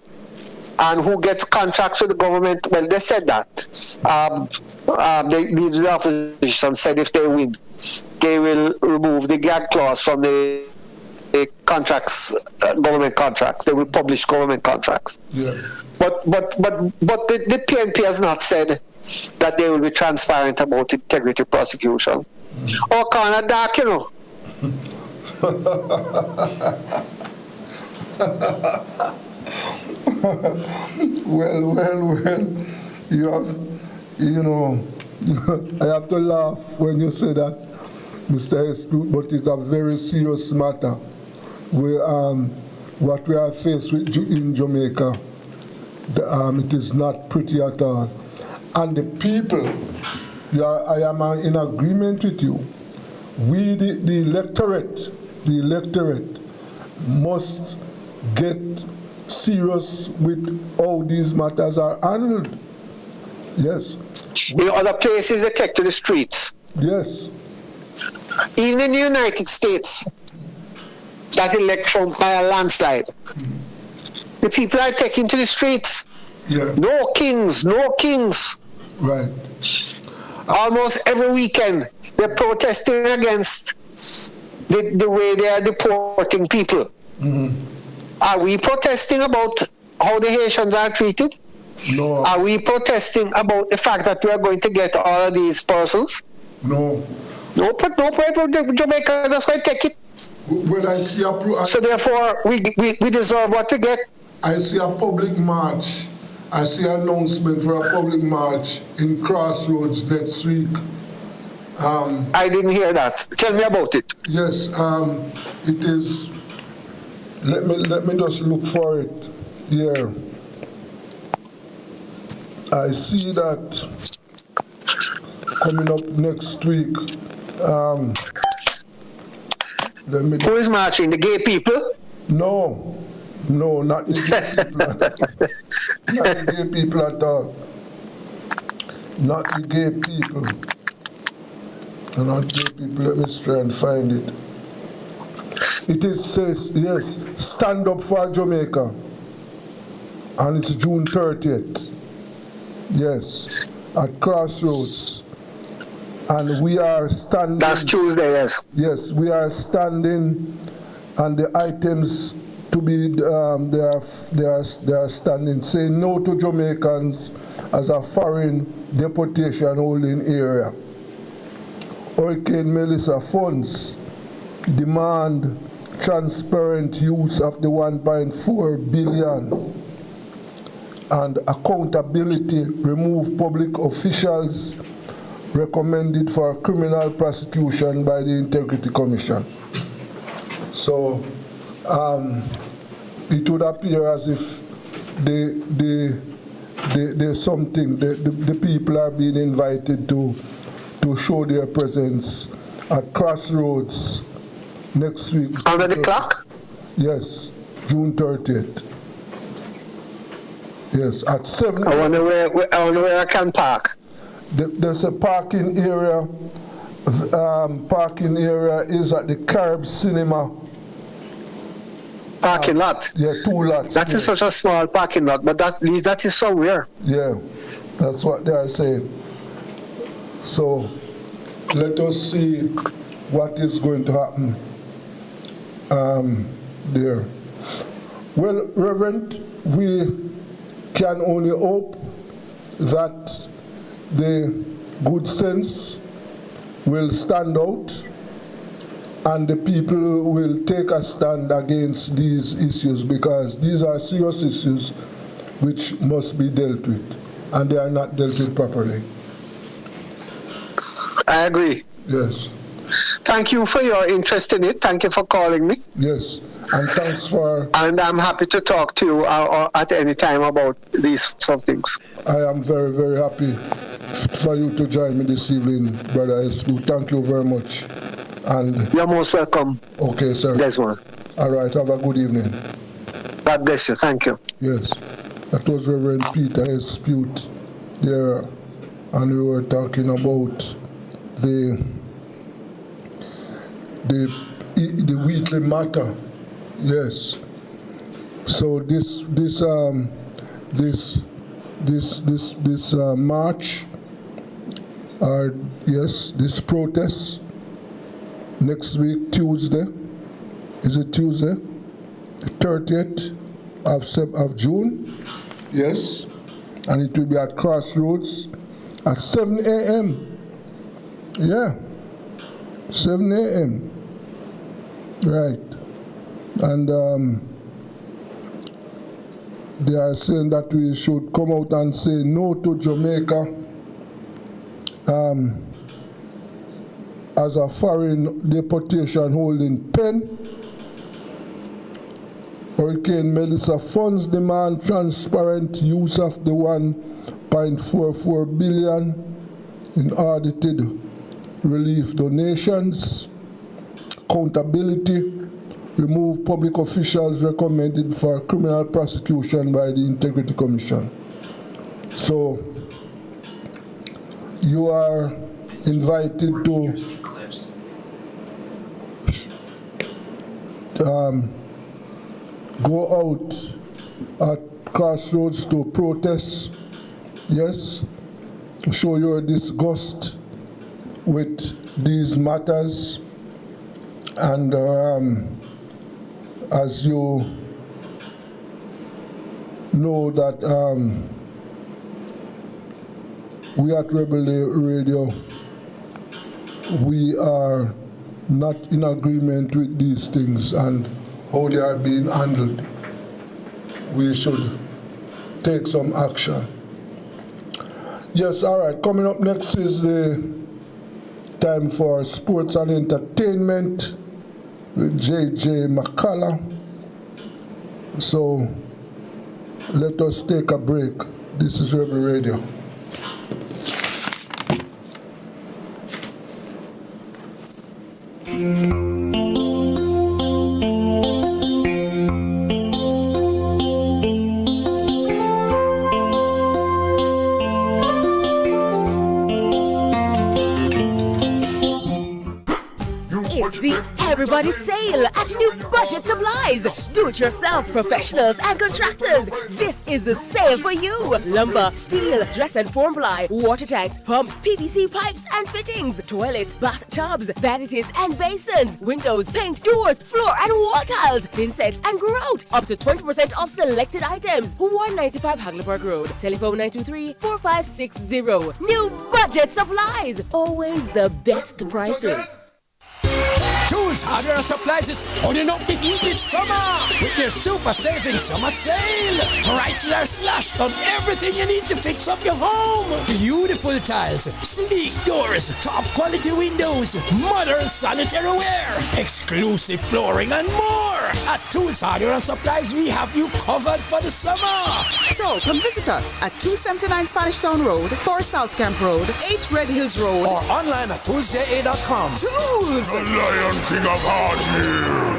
And who gets contracts with the government? Well, they said that. The opposition said if they win, they will remove the gag clause from the contracts, government contracts. They will publish government contracts. Yeah. But the PNP has not said that they will be transparent about integrity prosecution. Oh, kind of dark, you know. Well, I have to laugh when you say that, Mr. Espu, but it's a very serious matter. What we are faced with in Jamaica, it is not pretty at all. And the people, I am in agreement with you. We, the electorate must get serious with how these matters are handled. Yes. In other places, they take to the streets. Yes. Even in the United States, that election by a landslide, the people are taking to the streets. Yeah. No kings. Right. Almost every weekend, they're protesting against the way they are deporting people. Are we protesting about how the Haitians are treated? No. Are we protesting about the fact that we are going to get all of these persons? No. No, Jamaica that's going to take it. Well, I see so therefore, we deserve what we get. I see a public march. I see an announcement for a public march in Crossroads next week. I didn't hear that. Tell me about it. Yes, it is. Let me just look for it here. I see that coming up next week. Who is marching? The gay people? No, not the gay people. Not the gay people at all. Not the gay people. Not gay people. Let me try and find it. It says, yes, Stand Up for Jamaica. And it's June 30th. Yes, at Crossroads. And we are standing. That's Tuesday, yes. Yes, we are standing, and the items to be, they are standing, saying no to Jamaicans as a foreign deportation holding area. Hurricane Melissa funds demand transparent use of the 1.4 billion and accountability, remove public officials recommended for criminal prosecution by the Integrity Commission. So it would appear as if there's something, the people are being invited to show their presence at Crossroads next week. Under the clock? Yes, June 30th. Yes, at 7. I wonder where I can park. There's a parking area. Parking area is at the Carib Cinema. Parking lot? Yeah, 2 lots. That is such a small parking lot, but at least that is somewhere. Yeah, that's what they are saying. So let us see what is going to happen there. Well, Reverend, we can only hope that the good sense will stand out and the people will take a stand against these issues, because these are serious issues which must be dealt with, and they are not dealt with properly. I agree. Yes. Thank you for your interest in it. Thank you for calling me. Yes, and thanks for... And I'm happy to talk to you at any time about these sort of things. I am very, very happy for you to join me this evening, Brother Espu. Thank you very much. And you're most welcome. Okay, sir. Desmond. All right, have a good evening. God bless you. Thank you. Yes, that was Reverend Peter Espute there, and we were talking about the weekly matter. Yes. So this march, or yes, this protest next week, Tuesday. Is it Tuesday? The 30th of June. Yes. And it will be at Crossroads at 7 a.m. Yeah. 7 a.m. Right. And they are saying that we should come out and say no to Jamaica as a foreign deportation holding pen. Hurricane Melissa funds demand transparent use of the 1.44 billion in audited relief donations. Accountability, remove public officials recommended for criminal prosecution by the Integrity Commission. So you are invited to go out at Crossroads to protest, yes, show your disgust with these matters, and as you know that we at Rebel Radio, we are not in agreement with these things and how they are being handled. We should take some action. Yes, all right. Coming up next is the time for sports and entertainment with J.J. McCullough. So let us take a break. This is Rebel Radio. It's the Everybody Sale at New Budget Supplies. Do-it-yourself professionals and contractors. This is the sale for you. Lumber, steel, dress and form ply, water tanks, pumps, PVC pipes and fittings, toilets, bathtubs, vanities and basins, windows, paint, doors, floor and wall tiles, thin sets and grout. Up to 20% off selected items. 195 Hagleyburg Road. Telephone 923-4560. New Budget Supplies. Always the best prices. Tools, hardware, and supplies is holding up the heat this summer with their super saving summer sale. Prices are slashed on everything you need to fix up your home. Beautiful tiles, sleek doors, top quality windows, modern sanitary ware, exclusive flooring, and more. At Tools, hardware, and supplies, we have you covered for the summer. So come visit us at 279 Spanish Town Road, 4 South Camp Road, 8 Red Hills Road, or online at toolsja.com. Tools! The Lion King of Hardware.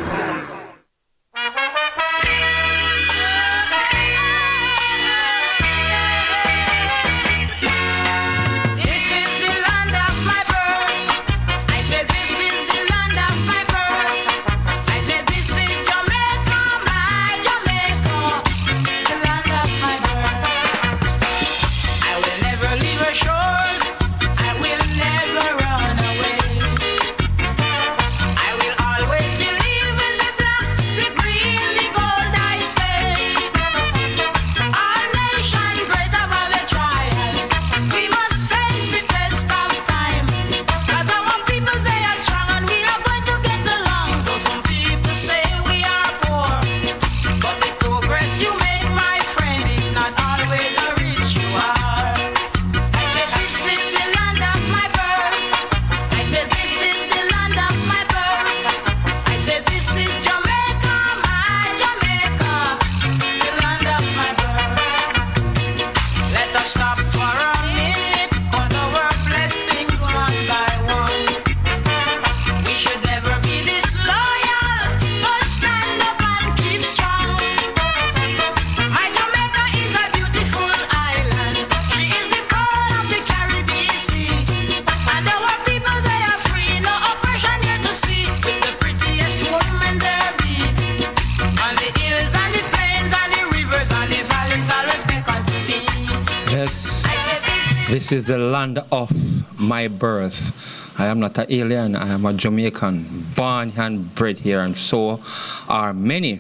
This is the land of my birth. I am not an alien, I am a Jamaican, born and bred here, and so are many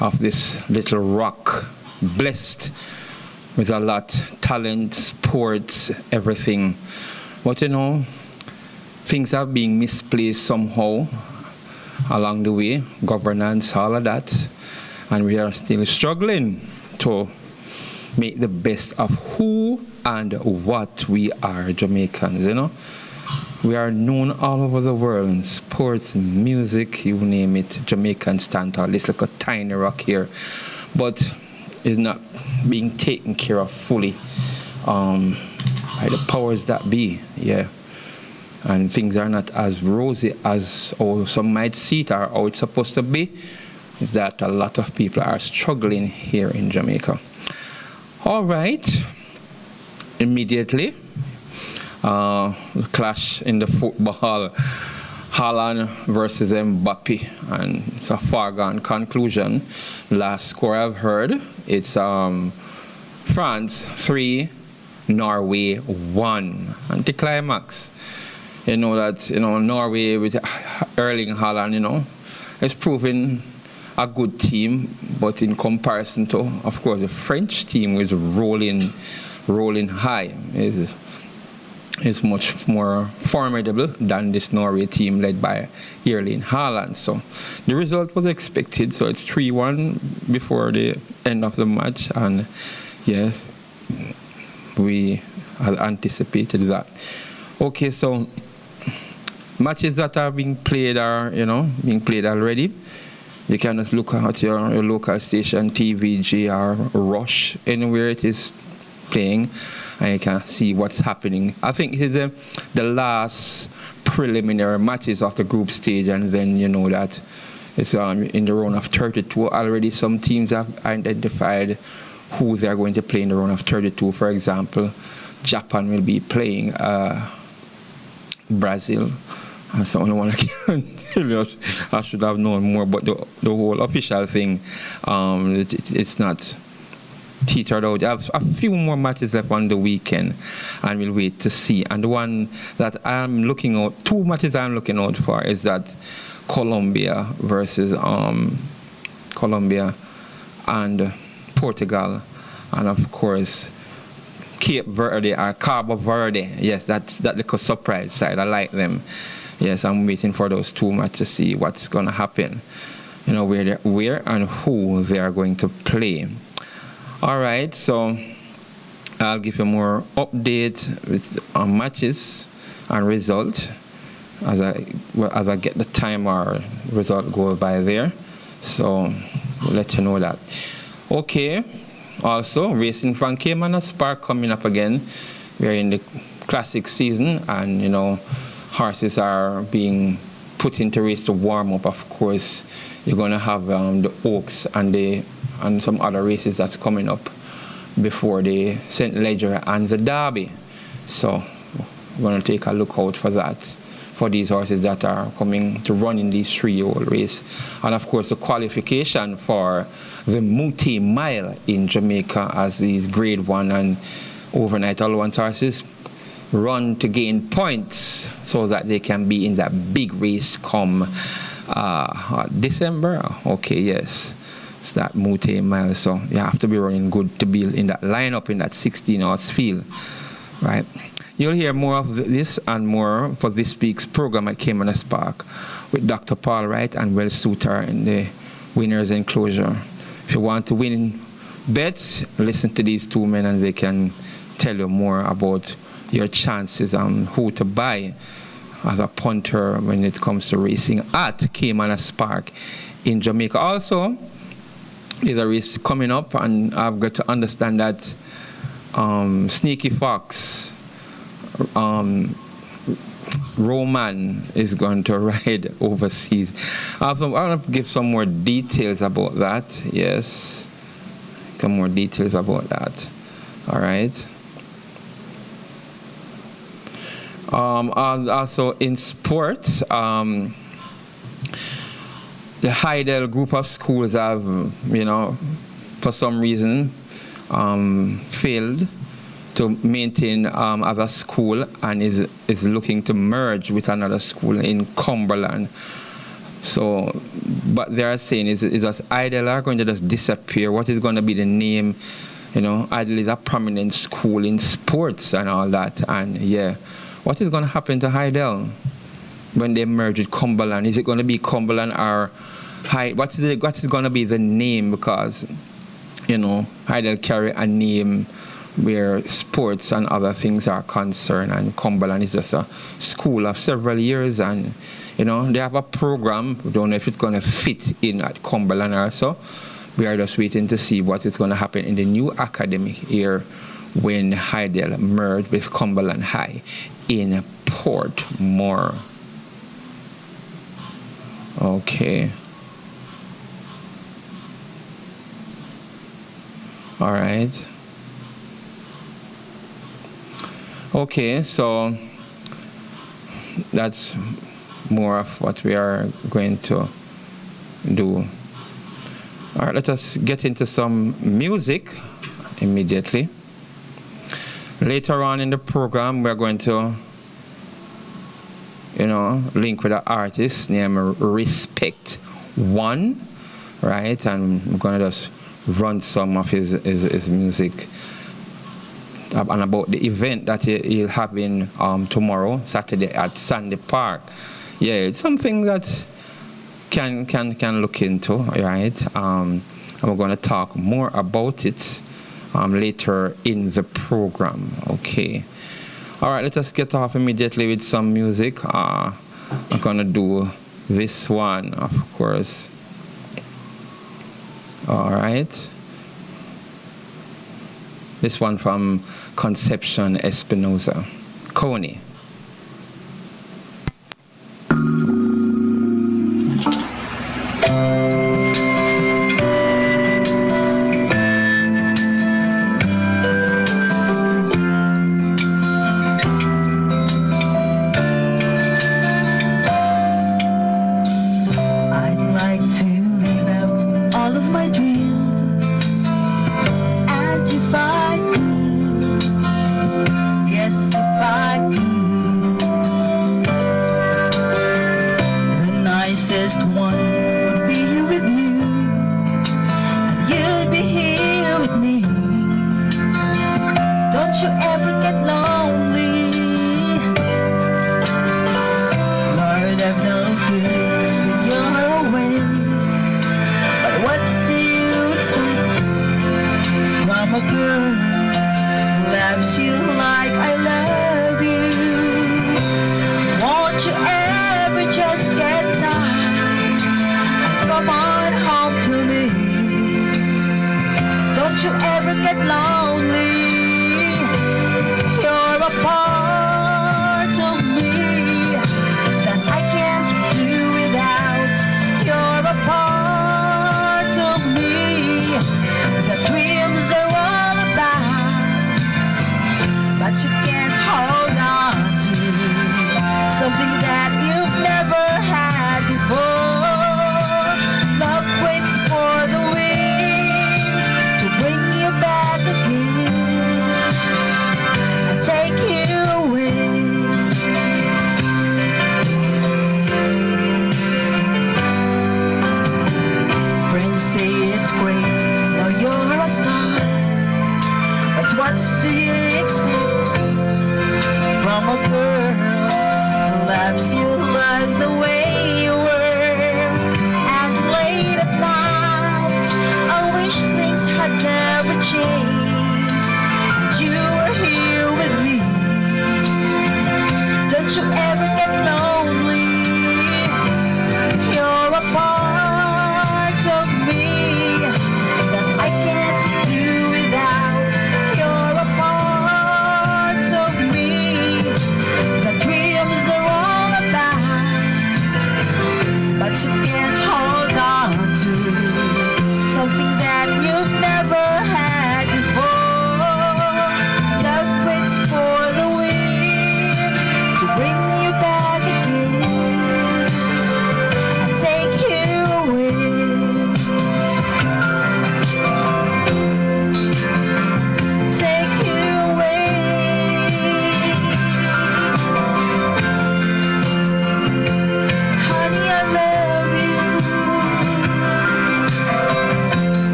of this little rock, blessed with a lot, talent, sports, everything. But you know, things are being misplaced somehow along the way, governance, all of that, and we are still struggling to make the best of who and what we are, Jamaicans, you know. We are known all over the world in sports, music, you name it. Jamaicans stand tall. This like a tiny rock here, but it's not being taken care of fully by the powers that be, yeah. And things are not as rosy as some might see it or how it's supposed to be. Is that a lot of people are struggling here in Jamaica. All right. Immediately, the clash in the football, Haaland versus Mbappe, and it's a foregone conclusion. Last score I've heard, it's France 3, Norway 1, anticlimax. You know that, you know, Norway with Erling Haaland, you know, is proving a good team, but in comparison to, of course, the French team is rolling rolling high is much more formidable than this Norway team led by Erling Haaland. So the result was expected. So it's 3-1 before the end of the match, and yes, we had anticipated that. Okay, so matches that are being played are, being played already. You can just look at your local station, TVG or Rush, anywhere it is playing, and you can see what's happening. I think it's the last preliminary matches of the group stage, and then you know that it's in the round of 32 already. Some teams have identified who they are going to play in the round of 32. For example, Japan will be playing Brazil. That's the only one I can tell you. I should have known more, but the whole official thing, it's not teetered out. I have a few more matches left on the weekend, and we'll wait to see. And the one that I'm looking out, 2 matches I'm looking out for is that Colombia versus Colombia and Portugal, and of course Cape Verde or Cabo Verde. Yes, that's that little surprise side. I like them. Yes, I'm waiting for those 2 matches to see what's going to happen. Where and who they are going to play. All right, so I'll give you more update with matches and result as I get the time or result go by there. So we'll let you know that. Okay. Also, racing from Cayman Spark coming up again. We're in the classic season, and horses are being put into race to warm up. Of course, you're going to have the Oaks and some other races that's coming up before the St. Leger and the Derby. So we're going to take a look out for that, for these horses that are coming to run in these 3-year-old race. And of course, the qualification for the Mute Mile in Jamaica, as these grade 1 and overnight allowance horses run to gain points so that they can be in that big race come December. Okay, yes, it's that Mute Mile. So you have to be running good to be in that lineup in that 16-horse field, right? You'll hear more of this and more for this week's program at Cayman Spark with Dr. Paul Wright and Will Suter in the winner's enclosure. If you want to win bets, listen to these 2 men and they can tell you more about your chances on who to buy as a punter when it comes to racing at Cayman Spark in Jamaica. Also, there's a race coming up, and I've got to understand that Sneaky Fox Roman is going to ride overseas. I want to give some more details about that. Yes, some more details about that. All right. And also in sports, the Heidel group of schools have, for some reason, failed to maintain as a school, and is looking to merge with another school in Cumberland. So, but they are saying is just Heidel are going to just disappear. What is going to be the name? Heidel is a prominent school in sports and all that, and yeah. What is going to happen to Heidel when they merge with Cumberland? Is it going to be Cumberland or what is going to be the name? Because, Heidel carry a name where sports and other things are concerned, and Cumberland is just a school of several years, and, they have a program. We don't know if it's going to fit in at Cumberland or so. We are just waiting to see what is going to happen in the new academic year when Heidel merged with Cumberland High in Portmore. Okay. All right. Okay, so that's more of what we are going to do. All right, let us get into some music immediately. Later on in the program, we're going to, link with an artist named Respect One, right? And we're going to just run some of his music and about the event that he'll have in tomorrow, Saturday at Sandy Park. Yeah, it's something that can look into, right? And we're going to talk more about it later in the program. Okay. All right, let us get off immediately with some music. I'm going to do this one, of course. All right. This one from Conception Espinosa. Coney.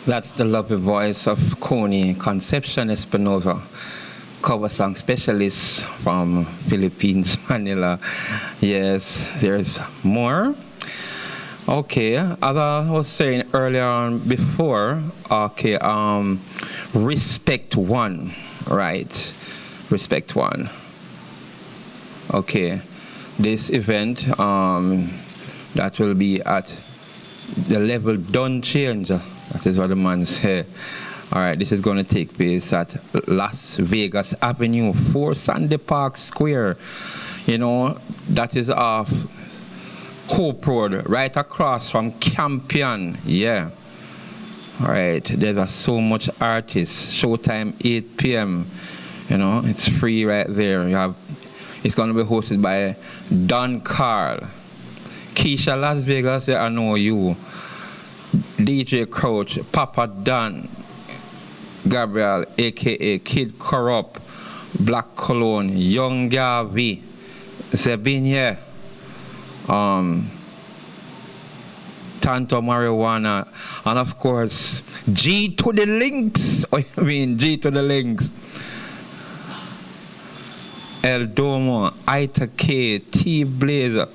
That's the lovely voice of Coney Conception Espinosa, cover song specialist from Philippines, Manila. Yes, there's more. Okay, as I was saying earlier on before, okay, Respect One, right? Respect One. Okay, this event that will be at the level don't change. That is what the man said. All right, this is going to take place at Las Vegas Avenue, 4 Sandy Park Square. You know, that is off Hope Road, right across from Campion. Yeah. All right, there's so much artists. Showtime 8 p.m. You know, it's free right there. It's going to be hosted by Don Carl, Keisha Las Vegas, I know you. DJ Crouch, Papa Dan, Gabriel, aka Kid Corrupt, Black Cologne, Young Gavi, Zebin here. Tanto Marijuana, and of course G to the links. I mean G to the links. El Domo, Ita K, T Blazer,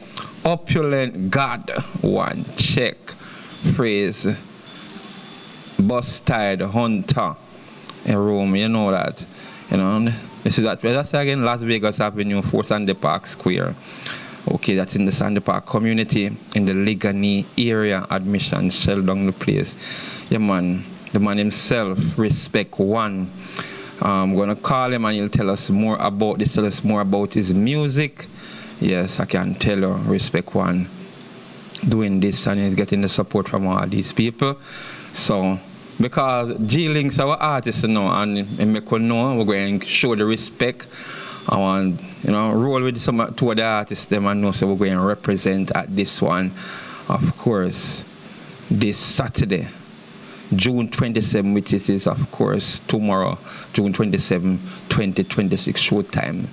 Opulent God, one check, phrase, Bustard Hunter, in Rome, you know that. You know, this is that. That's again Las Vegas Avenue, 4 Sandy Park Square. Okay, that's in the Sandy Park community, in the Ligani area. Admission, shell down the place. Yeah, man, the man himself, Respect One. I'm going to call him and he'll tell us more about this, tell us more about his music. Yes, I can tell you, Respect One doing this and he's getting the support from all these people. So, because G-Link's our artist now and make us know, we're going to show the respect. I want, roll with two of the artists them and know so we're going to represent at this one. Of course, this Saturday, June 27, which is of course tomorrow, June 27, 2026, showtime,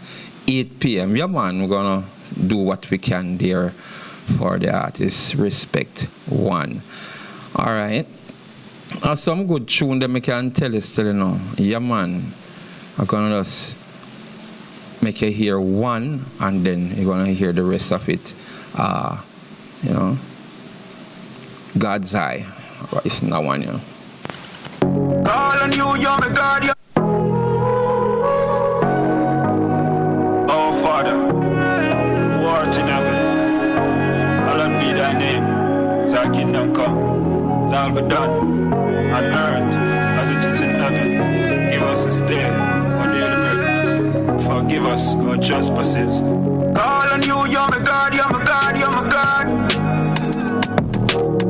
8 p.m. Yeah, man, we're going to do what we can there for the artist, Respect One. All right. Some good tune that I can tell you still, Yeah, man, I'm going to just make you hear one and then you're going to hear the rest of it. God's Eye. It's not one, Call on you, you're my God. Oh, Father, who art in heaven, hallowed be thy name. Thy kingdom come, thy will be done on earth as it is in heaven. Give us this day our daily bread. Forgive us our trespasses. Call on you, you're my God, you're my God, you're my God.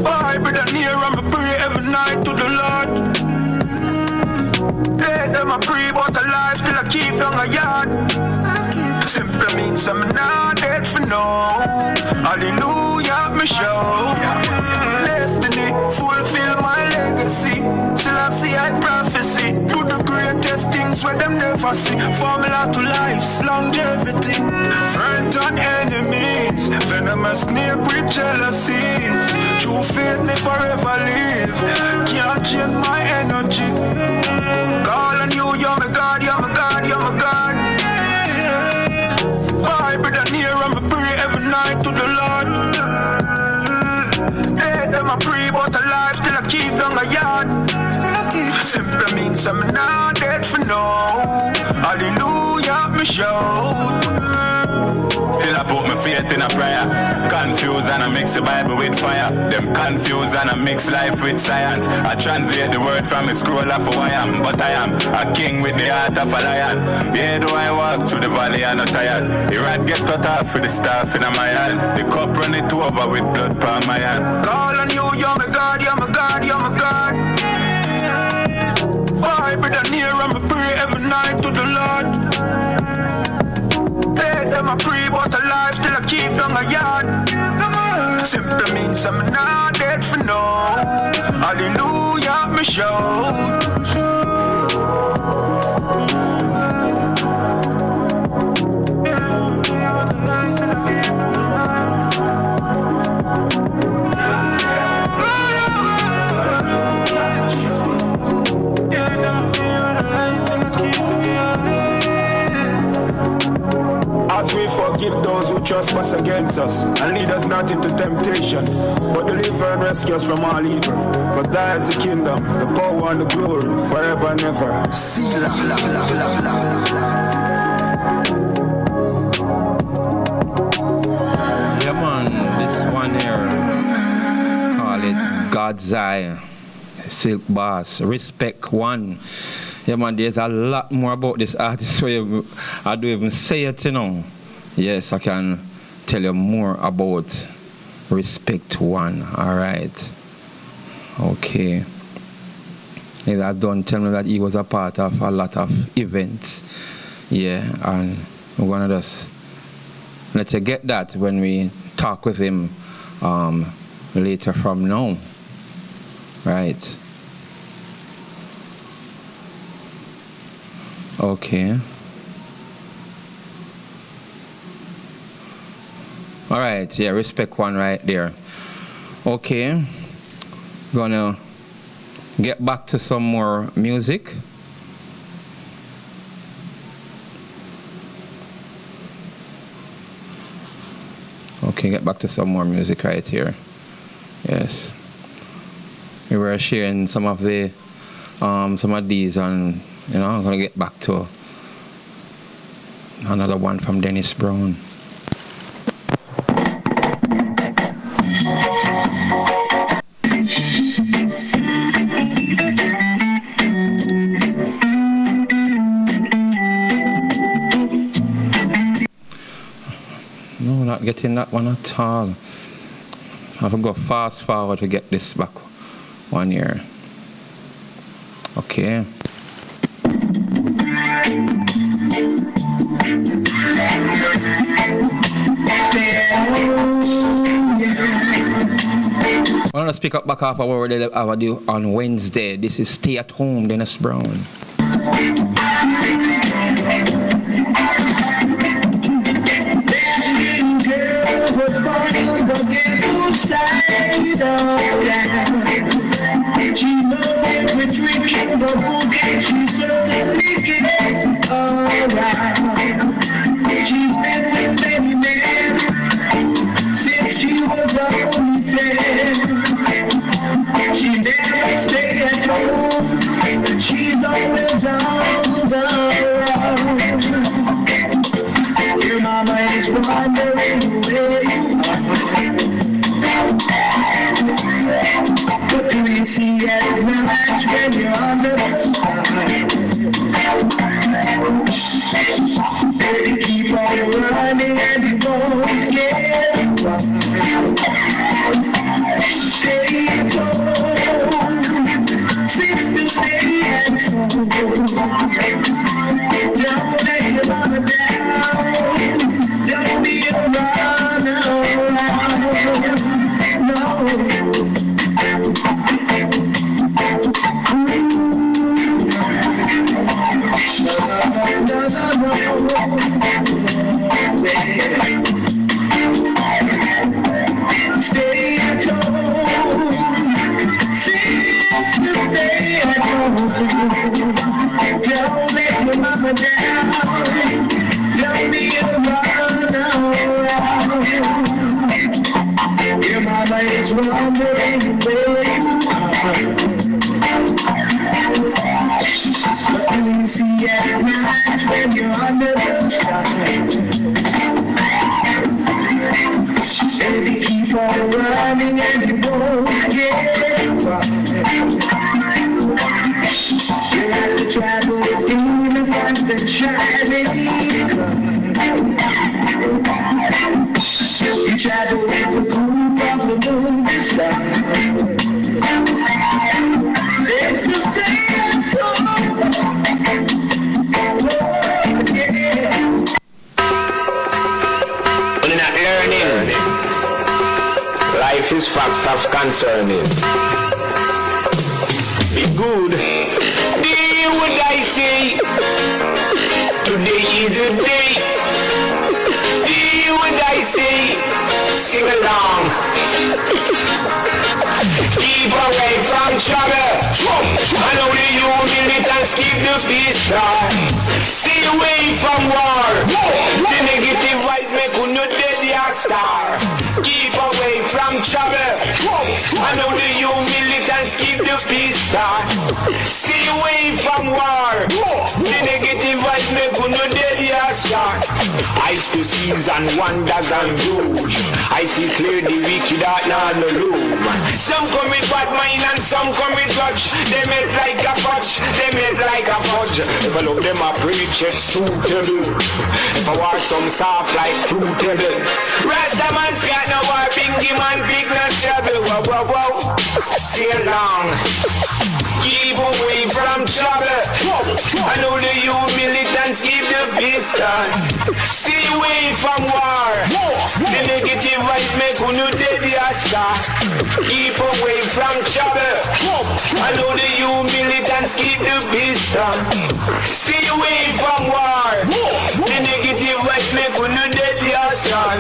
I brother near and I pray every night to the Lord. Let them I pray about a life till I keep down a yard. Simply means I'm not dead for no. Hallelujah, me show. Destiny, fulfill my legacy. Still I see I prophecy. Do the greatest things when them never see. Formula to life's longevity. Friends and enemies, venomous snake with jealousies. True faith me forever live. Can't change my energy. Call on you, you're my God, you're my God, you're my God. I brother near and I pray every night to the Lord. Let them I pray about a life till I keep down a yard. Simply means I'm not dead for no. Hallelujah, me shout. Still I put my faith in a prayer. Confuse and I mix the Bible with fire. Them confuse and I mix life with science. I translate the word from a scroll of who I am. But I am a king with the heart of a lion. Yeah, though I walk through the valley I'm not tired. The rod get cut off with the staff in my hand. The cup run it over with blood from my hand. Call on you, you're my God, you're my God, you're my God. I brother near and I pray every night to the Lord. Let them I pray about a life till I keep down a yard. Simply means I'm not dead for no. Hallelujah, me shout. As we forgive those who trespass against us, and lead us not into temptation, but deliver and rescue us from all evil. For thine is the kingdom, the power and the glory, forever and ever. Yeah, man, this one here, call it God's Eye, Silk Boss, Respect One. Yeah, man, there's a lot more about this artist, so I don't even say it, Yes, I can tell you more about Respect One, all right. Okay. That don't tell me that he was a part of a lot of events. Yeah, and we're going to just let you get that when we talk with him later from now. Right. Okay. All right, yeah, respect one right there. Okay, gonna get back to some more music. Okay, get back to some more music right here. Yes, we were sharing some of the some of these, and you know, I'm gonna get back to another one from Dennis Brown. No, not getting that one at all. I have to go fast forward to get this back 1 year. Okay. I want to speak up back off of what we have do on Wednesday. This is Stay at Home, Dennis Brown. She knows every trick in the book, and she certainly gets alright. She's been with many men since she was only 10. She never stays at home, she's always on the road. Your mama is wondering where you are. What do you see at night when you're under the sky? Baby, keep on running and you won't get by. Stay at home, sister, stay at home. Don't let your mama down. Don't be a runner around. No. Stay at home, sister, stay at home. Don't let your mama down. Don't be a runner around. Your mama is wondering where you are. What do you see at night when you're under the sky? Baby, keep on running and you won't get by. You have to travel through the constant shining. You travel with the group of the movie stars. Sister, stay at home. When you're not learning, life is facts of concerning. Be good. Deal what I say. Today is a day. Deal what I say. Sing along. Keep away from trouble. I know the humilitants keep the peace start. Stay away from war. The negative vibes make you not dead your star. Keep away from trouble. I know the humilitants keep the peace start. Stay away from war. The negative vibes make you not dead your star. Eyes to seize and wonders and huge. I see clear the wicked are not no room. Some come with bad mind and some come with grudge. They make like a fudge, they make like a fudge. If I look them a preach it's suitable. If I watch some soft like fruitable. Rasta man's got no war, bingy man big not trouble. Whoa, whoa, whoa, stay along. Keep away from trouble. I know the you militants keep the peace done. Stay away from war. The negative vibes make you no dead your star. Keep away from trouble. I know the you militants keep the peace done. Stay away from war. The negative vibes make you no dead your star.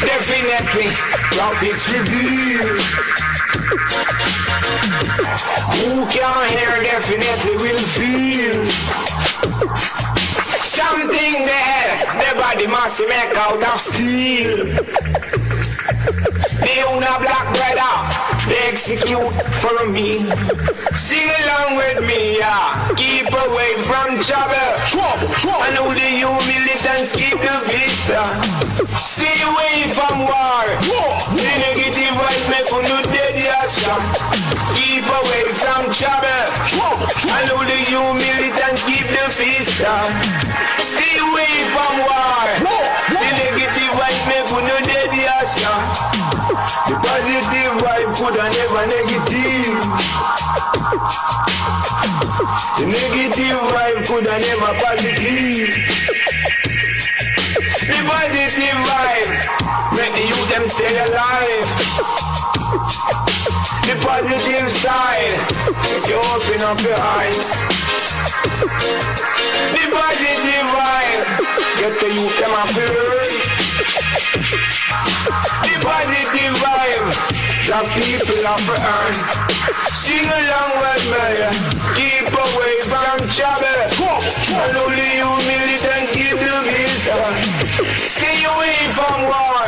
definitely prophets reveal. Who can hear definitely will feel. Something there, the body must make out of steel. They own a black brother, they execute for me. Sing along with me, yeah. Keep away from trouble. I know the you militants keep the peace. Stay away from war. The negative vibes make you dead, yes. Keep away from trouble. I know the you militants keep the peace. Stay away from war. The negative vibes make you dead, yes. The positive vibe could have never negative. The negative vibe could have never positive. The positive vibe make the youth them stay alive. The positive side make you open up your eyes. The positive vibe get the youth them a feel. The positive vibe that people have to earn. Sing along with me. Keep away from trouble. And only you militants keep the peace. Stay away from war.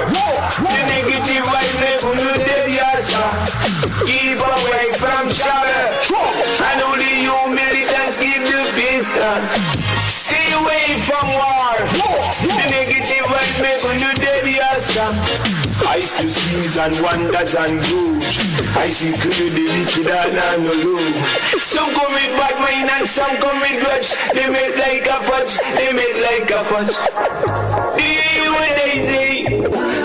The negative vibe make you dead, yes. Keep away from trouble. And only you militants keep the peace. Stay away from war. The negative vibe make you dead, yes. I still seize and wonders and grudge. I see clear the wicked and no love. Some commit bad mind and some commit grudge. They make like a fudge, they make like a fudge. Hear what they say.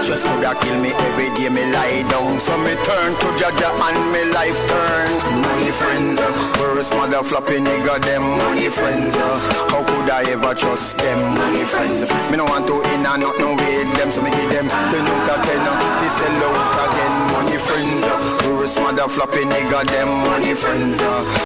Just coulda kill me every day me lie down. So me turn to Jaja and me life turn. Money friends, worst mother floppy nigga them. Money friends, how could I ever trust them? Money friends, me no want to in and not no with them. So me give them the note again, they sell out again. Money friends, worst mother floppy nigga them. Money friends.